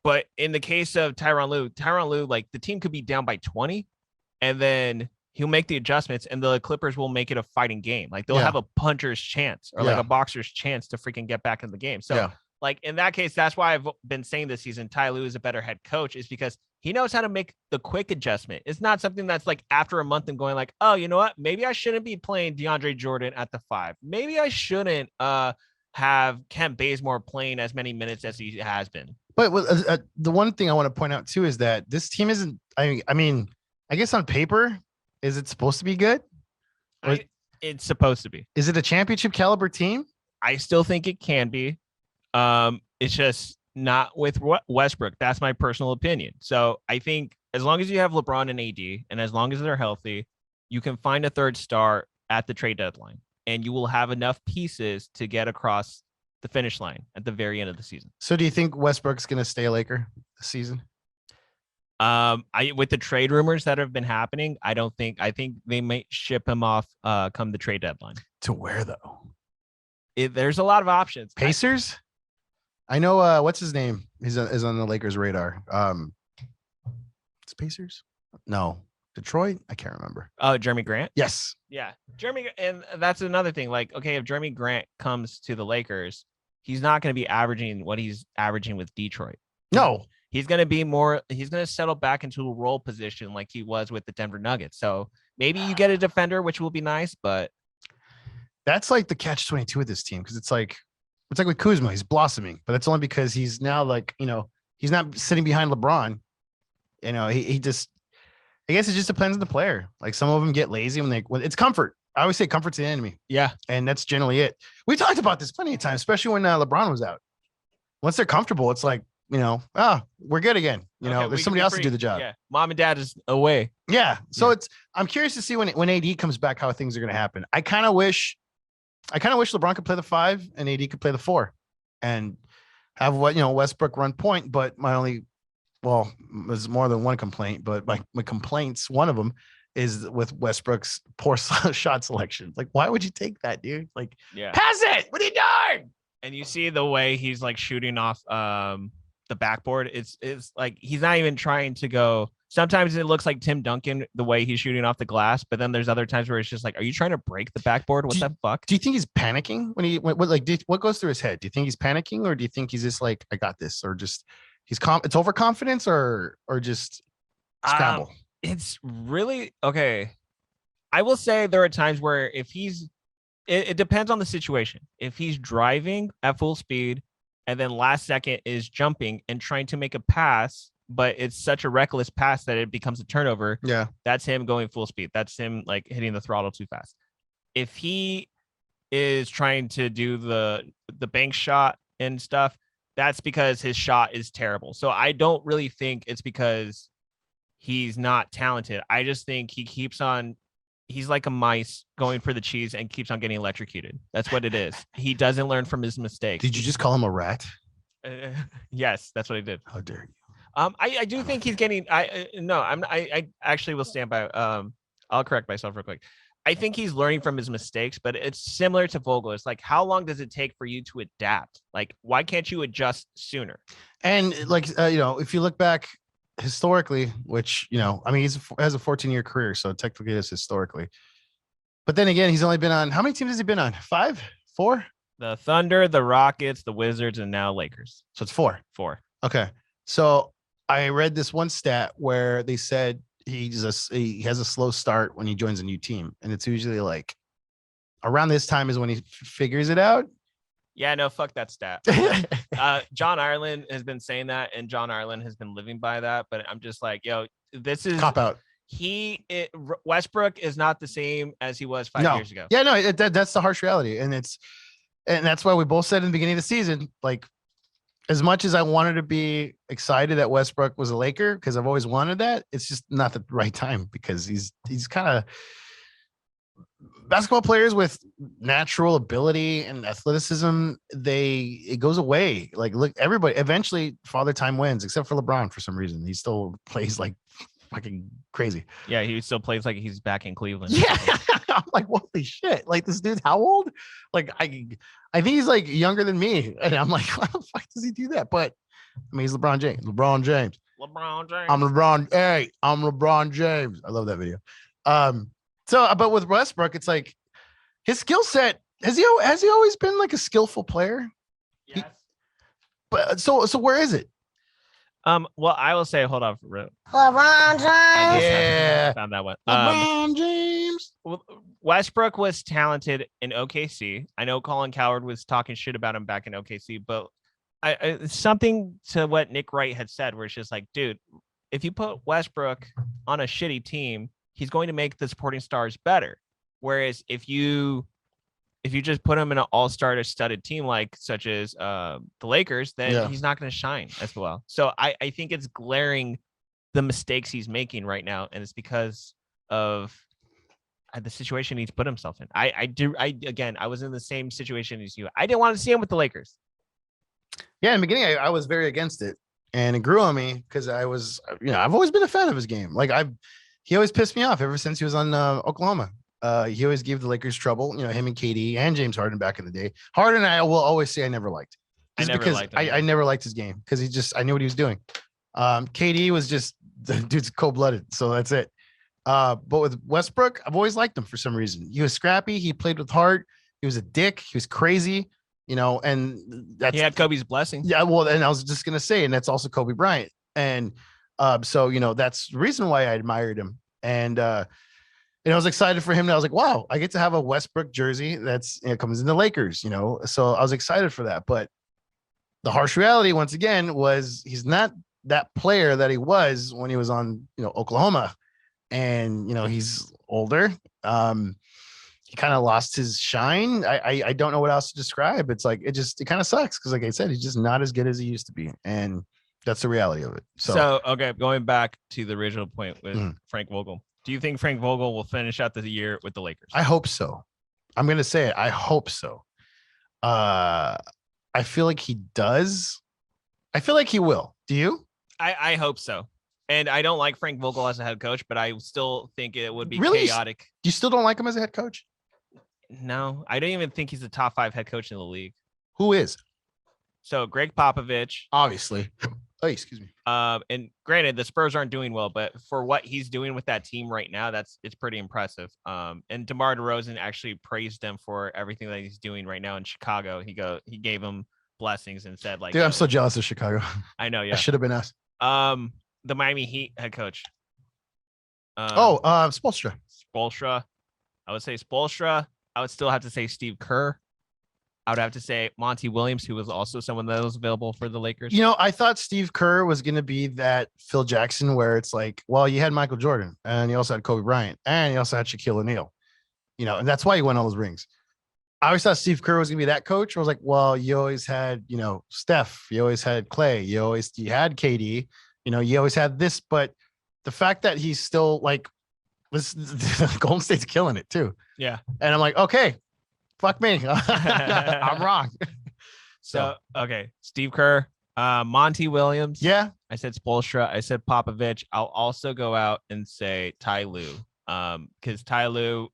But in the case of Tyronn Lue, like the team could be down by 20 and then he'll make the adjustments and the Clippers will make it a fighting game. Like they'll have a puncher's chance or like a boxer's chance to freaking get back in the game. So like in that case, that's why I've been saying this season, Ty Lue is a better head coach, is because he knows how to make the quick adjustment. It's not something that's like after a month and going like, oh, you know what? Maybe I shouldn't be playing DeAndre Jordan at the 5. Maybe I shouldn't have Kent Bazemore playing as many minutes as he has been. But the one thing I want to point out too is that this team isn't. I mean, I guess on paper, is it supposed to be good? It's supposed to be. Is it a championship caliber team? I still think it can be. It's just not with Westbrook. That's my personal opinion. So I think as long as you have LeBron and AD, and as long as they're healthy, you can find a third star at the trade deadline, and you will have enough pieces to get across the finish line at the very end of the season. So do you think Westbrook's going to stay a Laker this season? With the trade rumors that have been happening, I think they might ship him off come the trade deadline. To where though? There's a lot of options. Pacers? I know what's his name is on the Lakers radar. It's Pacers? No. Detroit? I can't remember. Oh, Jeremy Grant? Yes. Yeah. Jeremy, and that's another thing. Like, okay, if Jeremy Grant comes to the Lakers, he's not going to be averaging what he's averaging with Detroit. No. He's going to settle back into a role position like he was with the Denver Nuggets. So maybe you get a defender, which will be nice, but that's like the catch-22 with this team. Cause it's like with Kuzma, he's blossoming, but that's only because he's now like, he's not sitting behind LeBron. He just, I guess it just depends on the player. Like some of them get lazy when it's comfort. I always say comfort's the enemy. Yeah. And that's generally it. We talked about this plenty of times, especially when LeBron was out. Once they're comfortable, it's like, we're good again. There's somebody else to do the job. Yeah. Mom and dad is away. Yeah. So I'm curious to see when AD comes back, how things are going to happen. I kind of wish LeBron could play the 5 and AD could play the 4 and have Westbrook run point. But there's more than one complaint, but my complaints, one of them is with Westbrook's poor shot selection. Like, why would you take that, dude? Like, pass it. What are you doing? And you see the way he's like shooting off the backboard. It's like he's not even trying to go. Sometimes it looks like Tim Duncan the way he's shooting off the glass, but then there's other times where it's just like, are you trying to break the backboard? What the fuck? Do you think he's panicking what goes through his head? Do you think he's panicking, or do you think he's just like, I got this, or just it's overconfidence, or just scramble? It's really okay. I will say there are times where if it depends on the situation. If he's driving at full speed and then last second is jumping and trying to make a pass, but it's such a reckless pass that it becomes a turnover. Yeah. That's him going full speed. That's him like hitting the throttle too fast. If he is trying to do the bank shot and stuff, that's because his shot is terrible. So I don't really think it's because he's not talented. I just think he's like a mice going for the cheese and keeps on getting electrocuted. That's what it is. He doesn't learn from his mistakes. Did you just call him a rat? Yes, that's what I did. How dare you? I do think he's getting. I actually will stand by. I'll correct myself real quick. I think he's learning from his mistakes, but it's similar to Vogel. It's like, how long does it take for you to adapt? Like, why can't you adjust sooner? And like, if you look back historically, which, he has a 14-year career, so technically it is historically. But then again, he's only been on, how many teams has he been on? 5? 4? The Thunder, the Rockets, the Wizards, and now Lakers. So it's 4. 4. Okay. So I read this one stat where they said he has a slow start when he joins a new team, and it's usually like around this time is when he figures it out. Yeah, no, fuck that stat. John Ireland has been saying that, and John Ireland has been living by that. But I'm just like, yo, this is cop out. Westbrook is not the same as he was 5 years ago. Yeah, no, that's the harsh reality, and that's why we both said in the beginning of the season, like, as much as I wanted to be excited that Westbrook was a Laker because I've always wanted that, it's just not the right time because he's kind of basketball players with natural ability and athleticism. It goes away. Like, look, everybody eventually Father Time wins, except for LeBron for some reason. He still plays like fucking crazy. Yeah, he still plays like he's back in Cleveland. Yeah, I'm like, holy shit! Like, this dude's how old? Like, I think he's like younger than me, and I'm like, why the fuck does he do that? But I mean, he's LeBron James. LeBron James. I'm LeBron. Hey, I'm LeBron James. I love that video. So, but with Westbrook, it's like his skill set. Has he always been like a skillful player? Yes. But so where is it? Well, I will say, hold on for real. LeBron James. Yeah, found that one. LeBron James. Westbrook was talented in OKC. I know Colin Cowherd was talking shit about him back in OKC, but something to what Nick Wright had said, where it's just like, dude, if you put Westbrook on a shitty team, he's going to make the supporting stars better. Whereas if you just put him in an all-star studded team such as the Lakers, then he's not going to shine as well. So I think it's glaring the mistakes he's making right now, and it's because of the situation he's put himself in. I was in the same situation as you. I didn't want to see him with the Lakers. Yeah, in the beginning, I was very against it, and it grew on me because I was, I've always been a fan of his game. Like, he always pissed me off ever since he was on Oklahoma. He always gave the Lakers trouble, him and KD and James Harden back in the day. Harden, I will always say I never liked. I never liked his game because I knew what he was doing. KD was just, the dude's cold-blooded, so that's it. But with Westbrook, I've always liked him for some reason. He was scrappy. He played with heart. He was a dick. He was crazy, and that's, he had Kobe's blessing. Yeah, well, and I was just gonna say, and that's also Kobe Bryant. And so that's the reason why I admired him. And I was excited for him. And I was like, wow, I get to have a Westbrook jersey that's comes in the Lakers, So I was excited for that. But the harsh reality, once again, was he's not that player that he was when he was on, Oklahoma. And he's older. He kind of lost his shine. I don't know what else to describe. It's like it kind of sucks because, like I said, he's just not as good as he used to be, and that's the reality of it. So okay, going back to the original point with Frank Vogel, do you think Frank Vogel will finish out the year with the Lakers? I hope so. I'm gonna say it. I hope so. I feel like he does. I feel like he will. Do you? I hope so. And I don't like Frank Vogel as a head coach, but I still think it would be really chaotic. You still don't like him as a head coach? No, I don't even think he's the top 5 head coach in the league. Who is? So Greg Popovich, obviously. Oh, excuse me. And granted, the Spurs aren't doing well, but for what he's doing with that team right now, it's pretty impressive. And DeMar DeRozan actually praised him for everything that he's doing right now in Chicago. He gave him blessings and said, like, dude, I'm so jealous of Chicago. I know, yeah. That should have been us. The Miami Heat head coach. Spoelstra. I would say Spoelstra. I would still have to say Steve Kerr. I would have to say Monty Williams, who was also someone that was available for the Lakers. I thought Steve Kerr was going to be that Phil Jackson, where it's like, well, you had Michael Jordan, and you also had Kobe Bryant, and you also had Shaquille O'Neal. And that's why he won all those rings. I always thought Steve Kerr was going to be that coach. I was like, well, you always had, Steph. You always had Clay. You had KD. You always had this, but the fact that he's still like, this Golden State's killing it too. Yeah. And I'm like, okay, fuck me. I'm wrong. So, okay. Steve Kerr, Monty Williams. Yeah. I said Spoelstra. I said Popovich. I'll also go out and say Ty Lue. Because Ty Lue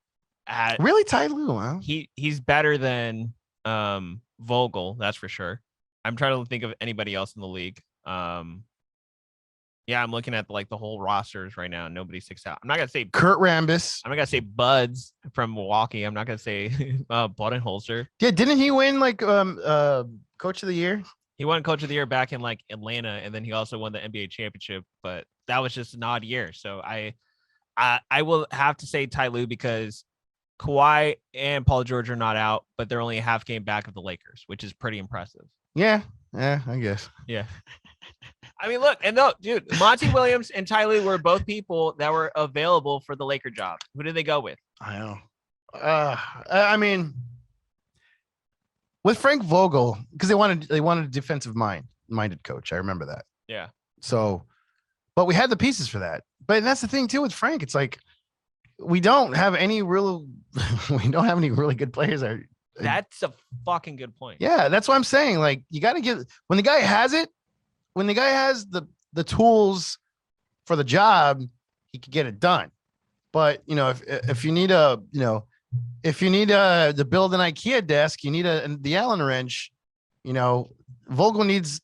really Ty Lue, huh? He's better than Vogel, that's for sure. I'm trying to think of anybody else in the league. Yeah, I'm looking at the whole rosters right now. Nobody sticks out. I'm not gonna say Kurt Rambis. I'm not gonna say Buds from Milwaukee. I'm not gonna say Budenholzer. Yeah, didn't he win Coach of the Year? He won Coach of the Year back in Atlanta, and then he also won the NBA championship. But that was just an odd year. So I will have to say Ty Lue because Kawhi and Paul George are not out, but they're only a half game back of the Lakers, which is pretty impressive. Yeah, I guess. Yeah. I mean, look, and no, dude, Monty Williams and Ty Lue were both people that were available for the Laker job. Who did they go with? I know. I mean, with Frank Vogel, because they wanted a defensive minded coach. I remember that. Yeah. So, but we had the pieces for that. But that's the thing too with Frank. It's like we don't have any really good players. That's a fucking good point. Yeah, that's what I'm saying. Like you got to get when the guy has it, when the guy has the tools for the job, he can get it done. But if you need to build an IKEA desk, you need the Allen wrench. Vogel needs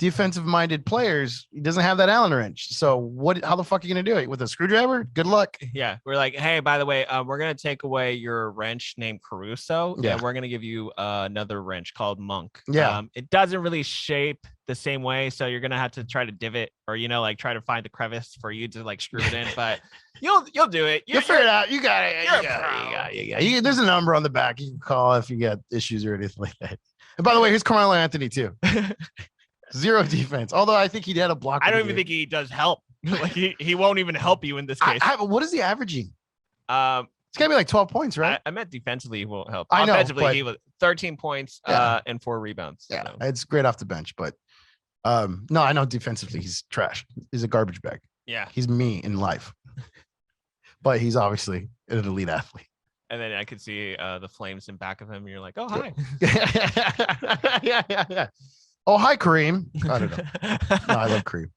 defensive-minded players. He doesn't have that Allen wrench. So how the fuck are you gonna do it with a screwdriver? Good luck. Yeah, we're like, hey, by the way, we're gonna take away your wrench named Caruso, and we're gonna give you another wrench called Monk. Yeah, it doesn't really shape the same way, so you're gonna have to try to divot or try to find the crevice for you to like screw it in, but you'll do it. You'll figure it out. You got it. You got it. There's a number on the back you can call if you get issues or anything like that. And by the way, here's Carmelo Anthony too. 0 defense. Although I think he had a block. I don't even think he does help. Like he won't even help you in this case. What is he averaging? It's gotta be like 12 points, right? I meant defensively he won't help. I know. Offensively, he was 13 points and 4 rebounds. Yeah, so. It's great off the bench, but no, I know defensively he's trash. He's a garbage bag. Yeah, he's me in life, but he's obviously an elite athlete. And then I could see the flames in back of him. And you're like, oh hi. Yeah. Oh, hi, Kareem. I don't know. No, I love Kareem.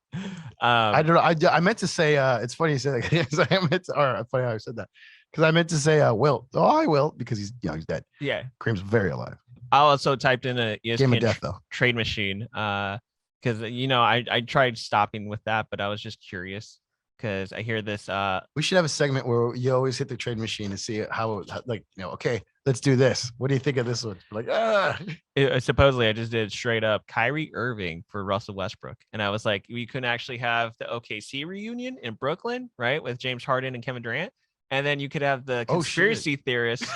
I don't know. I meant to say, it's funny you said that. Funny how I said that. Because I meant to say Wilt. Oh, hi, Wilt, because he's dead. Yeah. Kareem's very alive. I also typed in a ESPN Game of death, though. Trade machine. Because, I tried stopping with that, but I was just curious. Because I hear this. We should have a segment where you always hit the trade machine and see how okay, let's do this. What do you think of this one? Like, supposedly I just did straight up Kyrie Irving for Russell Westbrook. And I was like, we couldn't actually have the OKC reunion in Brooklyn, right? With James Harden and Kevin Durant. And then you could have the conspiracy theorists,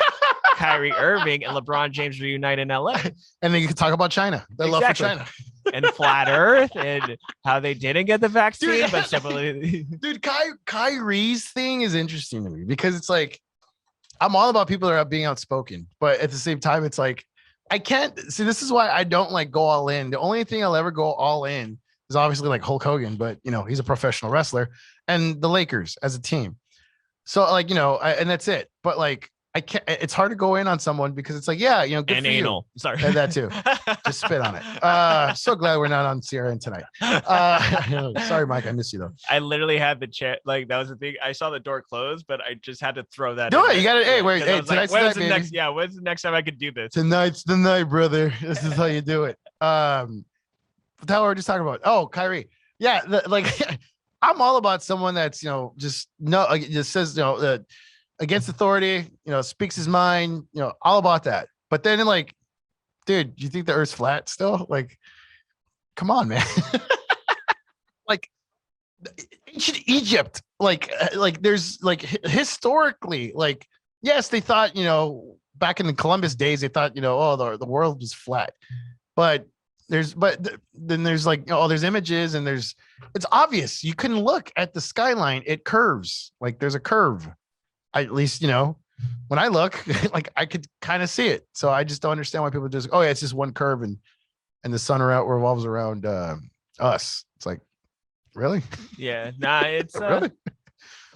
Kyrie Irving and LeBron James reunite in LA. And then you can talk about China. Their love for China. And flat Earth and how they didn't get the vaccine, but simply dude, Kyrie's thing is interesting to me because it's like I'm all about people that are being outspoken, but at the same time, it's like I can't see. This is why I don't like go all in. The only thing I'll ever go all in is obviously like Hulk Hogan, but he's a professional wrestler, and the Lakers as a team. So like and that's it. But like I can't. It's hard to go in on someone because it's like, good and for anal. You. Sorry, and that too. Just spit on it. So glad we're not on CRN tonight. Sorry, Mike. I miss you though. I literally had the chat. Like that was the thing. I saw the door close, but I just had to throw that. Do it. You got it. Hey, wait. Hey, tonight's the night, next? Yeah, when's the next time I could do this? Tonight's the night, brother. This is how you do it. What the hell were we just talking about? Oh, Kyrie. Yeah, I'm all about someone that's just says against authority, speaks his mind, all about that. But then like, dude, do you think the Earth's flat still? Like, come on, man. Like ancient Egypt, like there's like historically, like, yes, they thought, back in the Columbus days, they thought, the world was flat. But then there's like, there's images and it's obvious. You can look at the skyline, it curves. Like there's a curve. At least, when I look, like I could kind of see it. So I just don't understand why people just, it's just one curve and the sun revolves around us. It's like, really? Yeah, nah, it's really.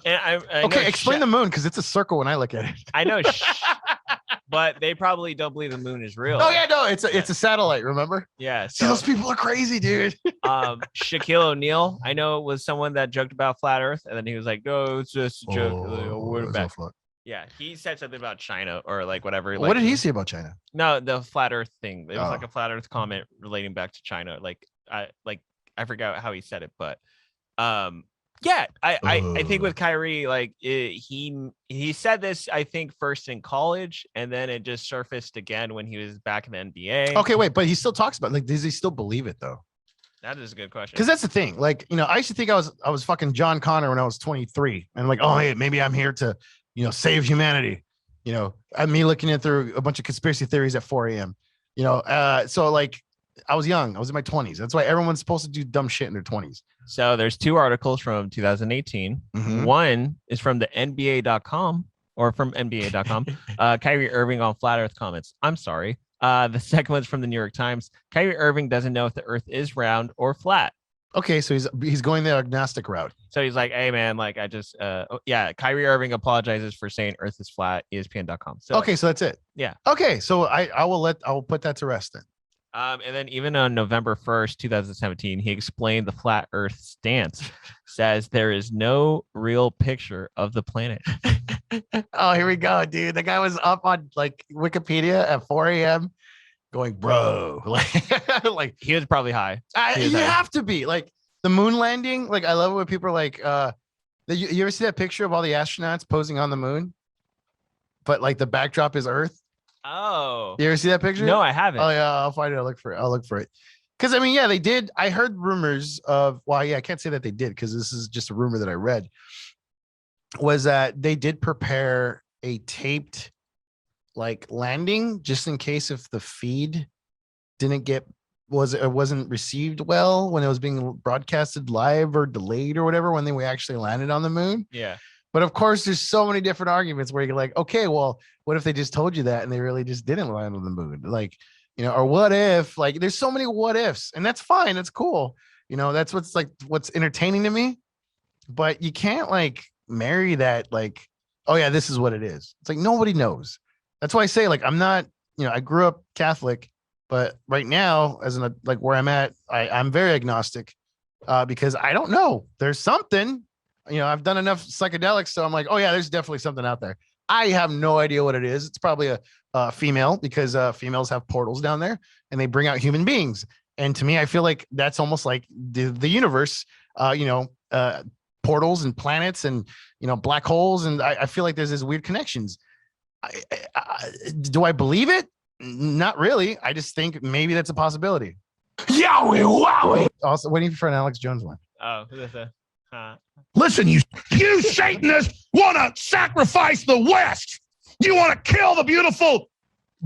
And I okay, explain the moon because it's a circle when I look at it. I know, but they probably don't believe the moon is real. Oh yeah, no, it's a satellite. Remember? Yeah. So those people are crazy, dude. Shaquille O'Neal, I know, was someone that joked about flat Earth, and then he was like, "No, it's just a joke." We're back. Yeah, he said something about China or like whatever. What did he say about China? No, the flat Earth thing. It was like a flat Earth comment relating back to China. Like I forgot how he said it, but yeah, I think with Kyrie, like he said this, I think first in college, and then it just surfaced again when he was back in the NBA. Okay, wait, but he still talks about does he still believe it though? That is a good question. Because that's the thing. Like, I used to think I was fucking John Connor when I was 23, and like, oh hey, maybe I'm here to save humanity. Me looking at through a bunch of conspiracy theories at 4 a.m. So like I was young. I was in my 20s. That's why everyone's supposed to do dumb shit in their 20s. So there's 2 articles from 2018. Mhm. One is from the NBA.com or from NBA.com. Kyrie Irving on flat Earth comments. I'm sorry. The second one's from the New York Times. Kyrie Irving doesn't know if the Earth is round or flat. Okay, so he's going the agnostic route. So he's like, hey man, like I just Kyrie Irving apologizes for saying Earth is flat, ESPN.com. So okay, so that's it. Yeah. Okay, so I will put that to rest then. And then even on November 1st, 2017, he explained the flat Earth stance, says there is no real picture of the planet. Oh, here we go, dude. The guy was up on like Wikipedia at 4 a.m. going, bro, like He was probably high. You have to be like the moon landing. Like I love it when people are like, you ever see that picture of all the astronauts posing on the moon, but like the backdrop is Earth? Oh, You ever see that picture? no, I haven't. Oh yeah, I'll find it. I'll look for it. Because I mean, yeah, they did. I heard rumors of. Well, yeah, I can't say that they did because this is just a rumor that I read. Was that they did prepare a taped like landing just in case if the feed wasn't received well when it was being broadcasted live or delayed or whatever when we actually landed on the moon. Yeah. But of course, there's so many different arguments where you're like, okay, well, what if they just told you that and they really just didn't land on the moon? Like, or what if, like, there's so many what ifs, and that's fine. That's cool. That's what's entertaining to me. But you can't like marry that, like, oh yeah, this is what it is. It's like nobody knows. That's why I say, like, I'm not, I grew up Catholic, but right now, like where I'm at, I'm very agnostic because I don't know. There's something. I've done enough psychedelics, so I'm like, oh yeah, there's definitely something out there. I have no idea what it is. It's probably a female because females have portals down there and they bring out human beings. And to me, I feel like that's almost like the universe, portals and planets and, black holes. And I feel like there's these weird connections. Do I believe it? Not really. I just think maybe that's a possibility. Yowie, wowie. Also, waiting for an Alex Jones one. Oh, who's that? Listen, you Satanists want to sacrifice the West. You want to kill the beautiful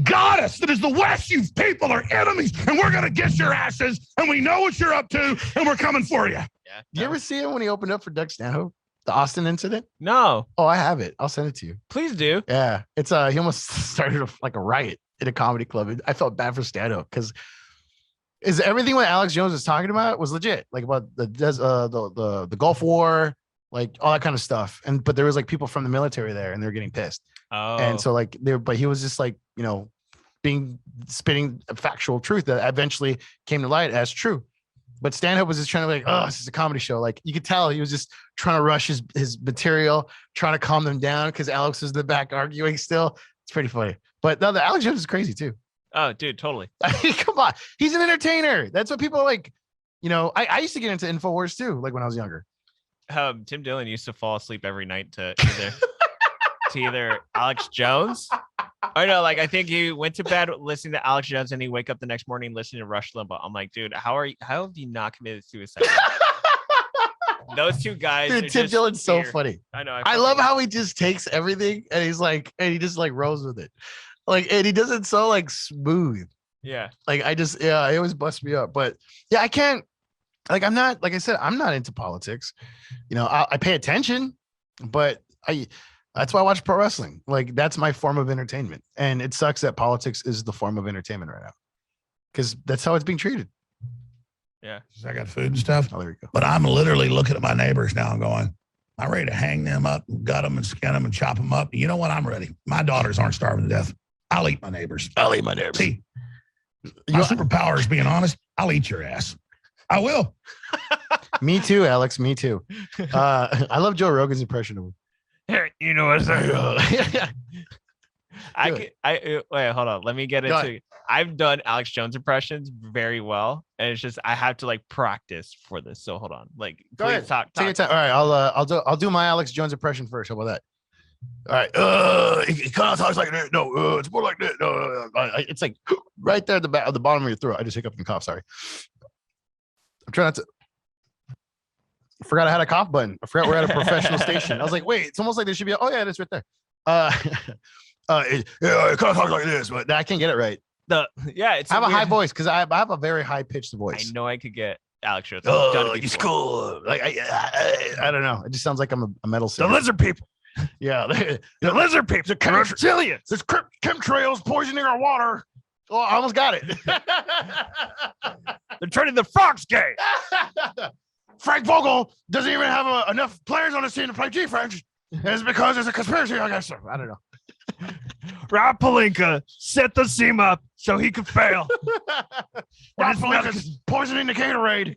goddess that is the West. You people are enemies, and we're going to get your asses, and we know what you're up to, and we're coming for you. Yeah. Did you ever see him when he opened up for Doug Stanhope? The Austin incident? No. Oh, I have it. I'll send it to you. Please do. Yeah. It's he almost started like a riot in a comedy club. I felt bad for Stanhope because everything what Alex Jones was talking about was legit, like about the Gulf War, like all that kind of stuff. But there was like people from the military there, and they're getting pissed. Oh. And so like but he was just like spitting a factual truth that eventually came to light as true. But Stanhope was just trying to be like, oh, this is a comedy show. Like you could tell he was just trying to rush his material, trying to calm them down because Alex was in the back arguing still. It's pretty funny. But no, the Alex Jones is crazy too. Oh, dude, totally. I mean, come on. He's an entertainer. That's what people are like. I used to get into InfoWars too, like when I was younger. Tim Dillon used to fall asleep every night to either Alex Jones. Or no, like I think he went to bed listening to Alex Jones and he wake up the next morning listening to Rush Limbaugh. I'm like, dude, how have you not committed suicide? Those two guys. Dude, Tim Dillon's so funny. I know. I love how he just takes everything and he just like rolls with it. Like, and he does it so like smooth. Yeah. Like it always busts me up. But yeah, I can't, like, I'm not, like I said, I'm not into politics. I pay attention, but that's why I watch pro wrestling. Like that's my form of entertainment. And it sucks that politics is the form of entertainment right now. Because that's how it's being treated. Yeah. I got food and stuff. Oh, there we go. But I'm literally looking at my neighbors now and going, I'm ready to hang them up, gut them and skin them and chop them up. You know what? I'm ready. My daughters aren't starving to death. I'll eat my neighbors. See, my superpower is being honest. I'll eat your ass. I will. Me too, Alex. Me too. I love Joe Rogan's impression of him. You know what I'm saying? Wait, hold on. Let me get into it. I've done Alex Jones impressions very well, and it's just I have to like practice for this. So hold on. Like, please talk. Take your time. All right, I'll do my Alex Jones impression first. How about that? All right. He kind of talks like that. No, it's more like that. No, it's like right there at the bottom of your throat. I just hiccuped and cough. Sorry. I'm trying not to. I forgot I had a cough button. I forgot we're at a professional station. I was like, wait, it's almost like there should be. Oh yeah, it's right there. It kind of talks like this, but I can't get it right. It's I have a high voice because I have a very high pitched voice. I know I could get Alex Schertz. You school. Like I don't know. It just sounds like I'm a metal singer. The lizard people. Yeah, The lizard people. The reptilians. There's chemtrails poisoning our water. Oh, I almost got it. They're turning the frogs gay. Frank Vogel doesn't even have enough players on the team to play defense. And it's because there's a conspiracy, I guess. I don't know. Rob Pelinka set the seam up so he could fail. Rob Pelinka's poisoning the Gatorade,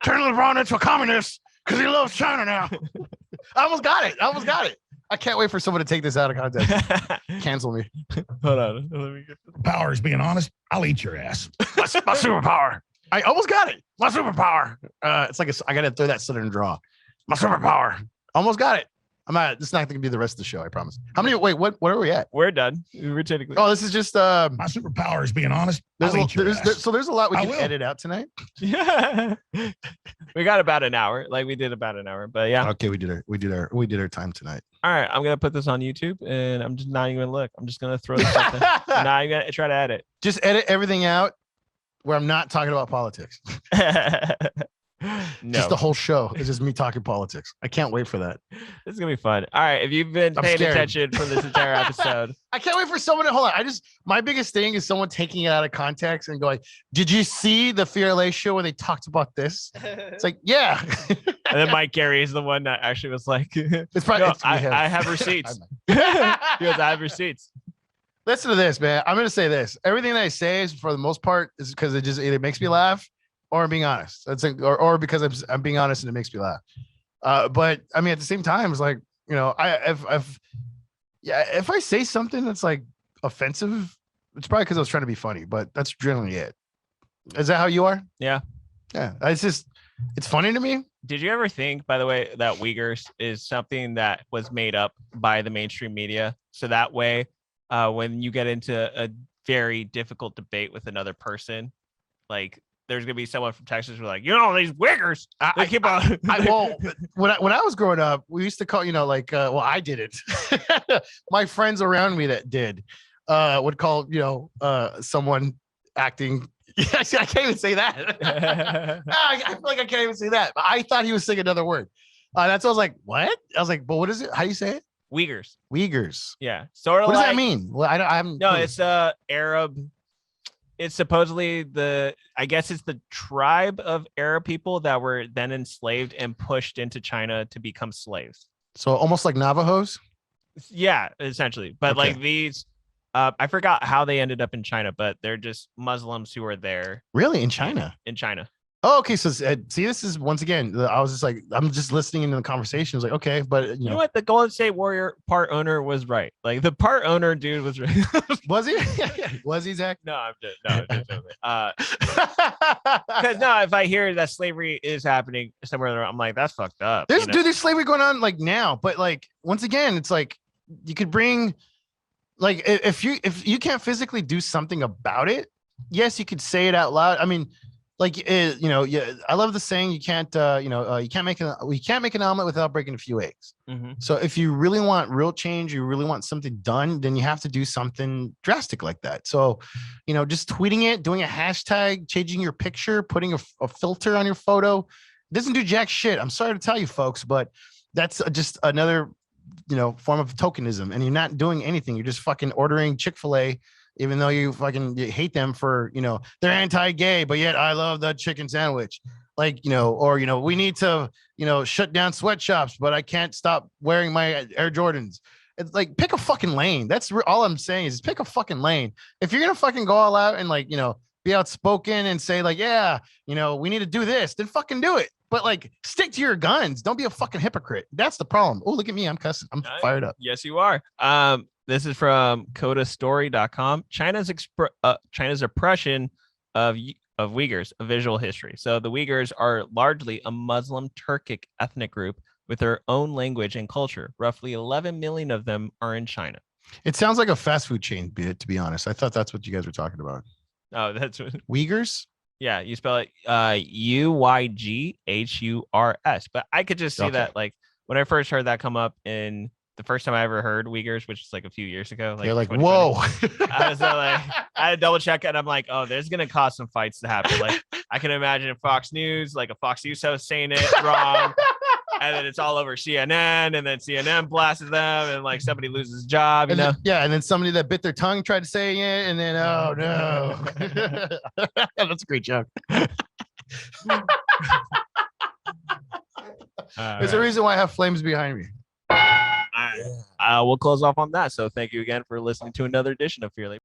turning LeBron into a communist because he loves China now. I almost got it. I can't wait for someone to take this out of context. Cancel me. Hold on. Let me get Powers, being honest, I'll eat your ass. My superpower. I almost got it. My superpower. It's like I got to throw that southern draw. My superpower. Almost got it. This is not going to be the rest of the show, I promise. How many? Wait, what are we at? We're done. We're technically. Oh, this is just. My superpower is being honest. There's a lot we can edit out tonight. Yeah. We got about an hour. Like we did about an hour, but yeah. Okay, we did our time tonight. All right, I'm gonna put this on YouTube, and I'm just not even gonna look. I'm just gonna throw this out there. I'm not even gonna try to edit. Just edit everything out where I'm not talking about politics. No. Just the whole show is just me talking politics. I can't wait for that. This is gonna be fun. All right, if you've been paying attention for this entire episode, I can't wait for someone to hold on. My biggest thing is someone taking it out of context and going, "Did you see the Fear LA show where they talked about this?" It's like, yeah. And then Mike Gary is the one that actually was like, "It's probably I have receipts." He goes, "I have receipts." Listen to this, man. I'm gonna say this. Everything that I say is for the most part is because it just either makes me laugh or I'm being honest. That's like, or because I'm being honest and it makes me laugh. But I mean, at the same time, it's like, you know, if I say something that's like offensive, it's probably because I was trying to be funny. But that's generally it. Is that how you are? Yeah. Yeah. It's funny to me. Did you ever think, by the way, that Uyghurs is something that was made up by the mainstream media? So that way, when you get into a very difficult debate with another person, like there's gonna be someone from Texas who's like, you know, these Uyghurs. They keep on. When I was growing up, we used to call, you know, like, I didn't. My friends around me that did would call, you know, someone acting. I can't even say that. I feel like I can't even say that. I thought he was saying another word. That's what I was like, what? I was like, but what is it? How do you say it? Uyghurs. Yeah. Sort of. What does that mean? Well, I'm no, it's Arab. It's supposedly I guess it's the tribe of Arab people that were then enslaved and pushed into China to become slaves. So almost like Navajos? Yeah, essentially. But okay. Like these, I forgot how they ended up in China, but they're just Muslims who are there. Really? In China? In China. Oh, okay. So see, this is once again, I was just like, I'm just listening into the conversation. I was like, okay, but you know what? The Golden State Warrior part owner was right. Like the part owner dude was right. Was he? Was he, Zach? No, I'm just because no, if I hear that slavery is happening somewhere, I'm like, that's fucked up. There's slavery going on like now, but like once again, it's like you could bring, like, if you can't physically do something about it, yes, you could say it out loud. I mean, like, you know, yeah, I love the saying, you can't make an omelet without breaking a few eggs. Mm-hmm. So if you really want real change, you really want something done, then you have to do something drastic like that. So, you know, just tweeting it, doing a hashtag, changing your picture, putting a filter on your photo, doesn't do jack shit. I'm sorry to tell you folks, but that's just another, you know, form of tokenism, and you're not doing anything. You're just fucking ordering Chick-fil-A, even though you hate them for, you know, they're anti-gay, but yet I love the chicken sandwich. Like, you know, or, you know, we need to, you know, shut down sweatshops, but I can't stop wearing my Air Jordans. It's like, pick a fucking lane. That's all I'm saying is pick a fucking lane. If you're going to fucking go all out and, like, you know, be outspoken and say like, yeah, you know, we need to do this, then fucking do it. But like, stick to your guns. Don't be a fucking hypocrite. That's the problem. Oh, look at me. I'm cussing. I'm fired up. Yes, you are. This is from codastory.com. China's oppression of Uyghurs, a visual history. So the Uyghurs are largely a Muslim Turkic ethnic group with their own language and culture. Roughly 11 million of them are in China. It sounds like a fast food chain, to be honest. I thought that's what you guys were talking about. Oh, that's what... Uyghurs? Yeah, you spell it Uyghurs. But I could just see that, like, when I first heard that come up in the first time I ever heard Uyghurs, which is like a few years ago. You're like, 2020, whoa. I was like, I had to double check it. And I'm like, oh, there's gonna cause some fights to happen. Like, I can imagine Fox News, like a Fox News host saying it wrong, and then it's all over CNN, and then CNN blasts them, and like somebody loses his job, you know? And then somebody that bit their tongue tried to say it, and then oh no. That's a great joke. There's a reason why I have flames behind me. We'll close off on that. So thank you again for listening to another edition of Fear Labor.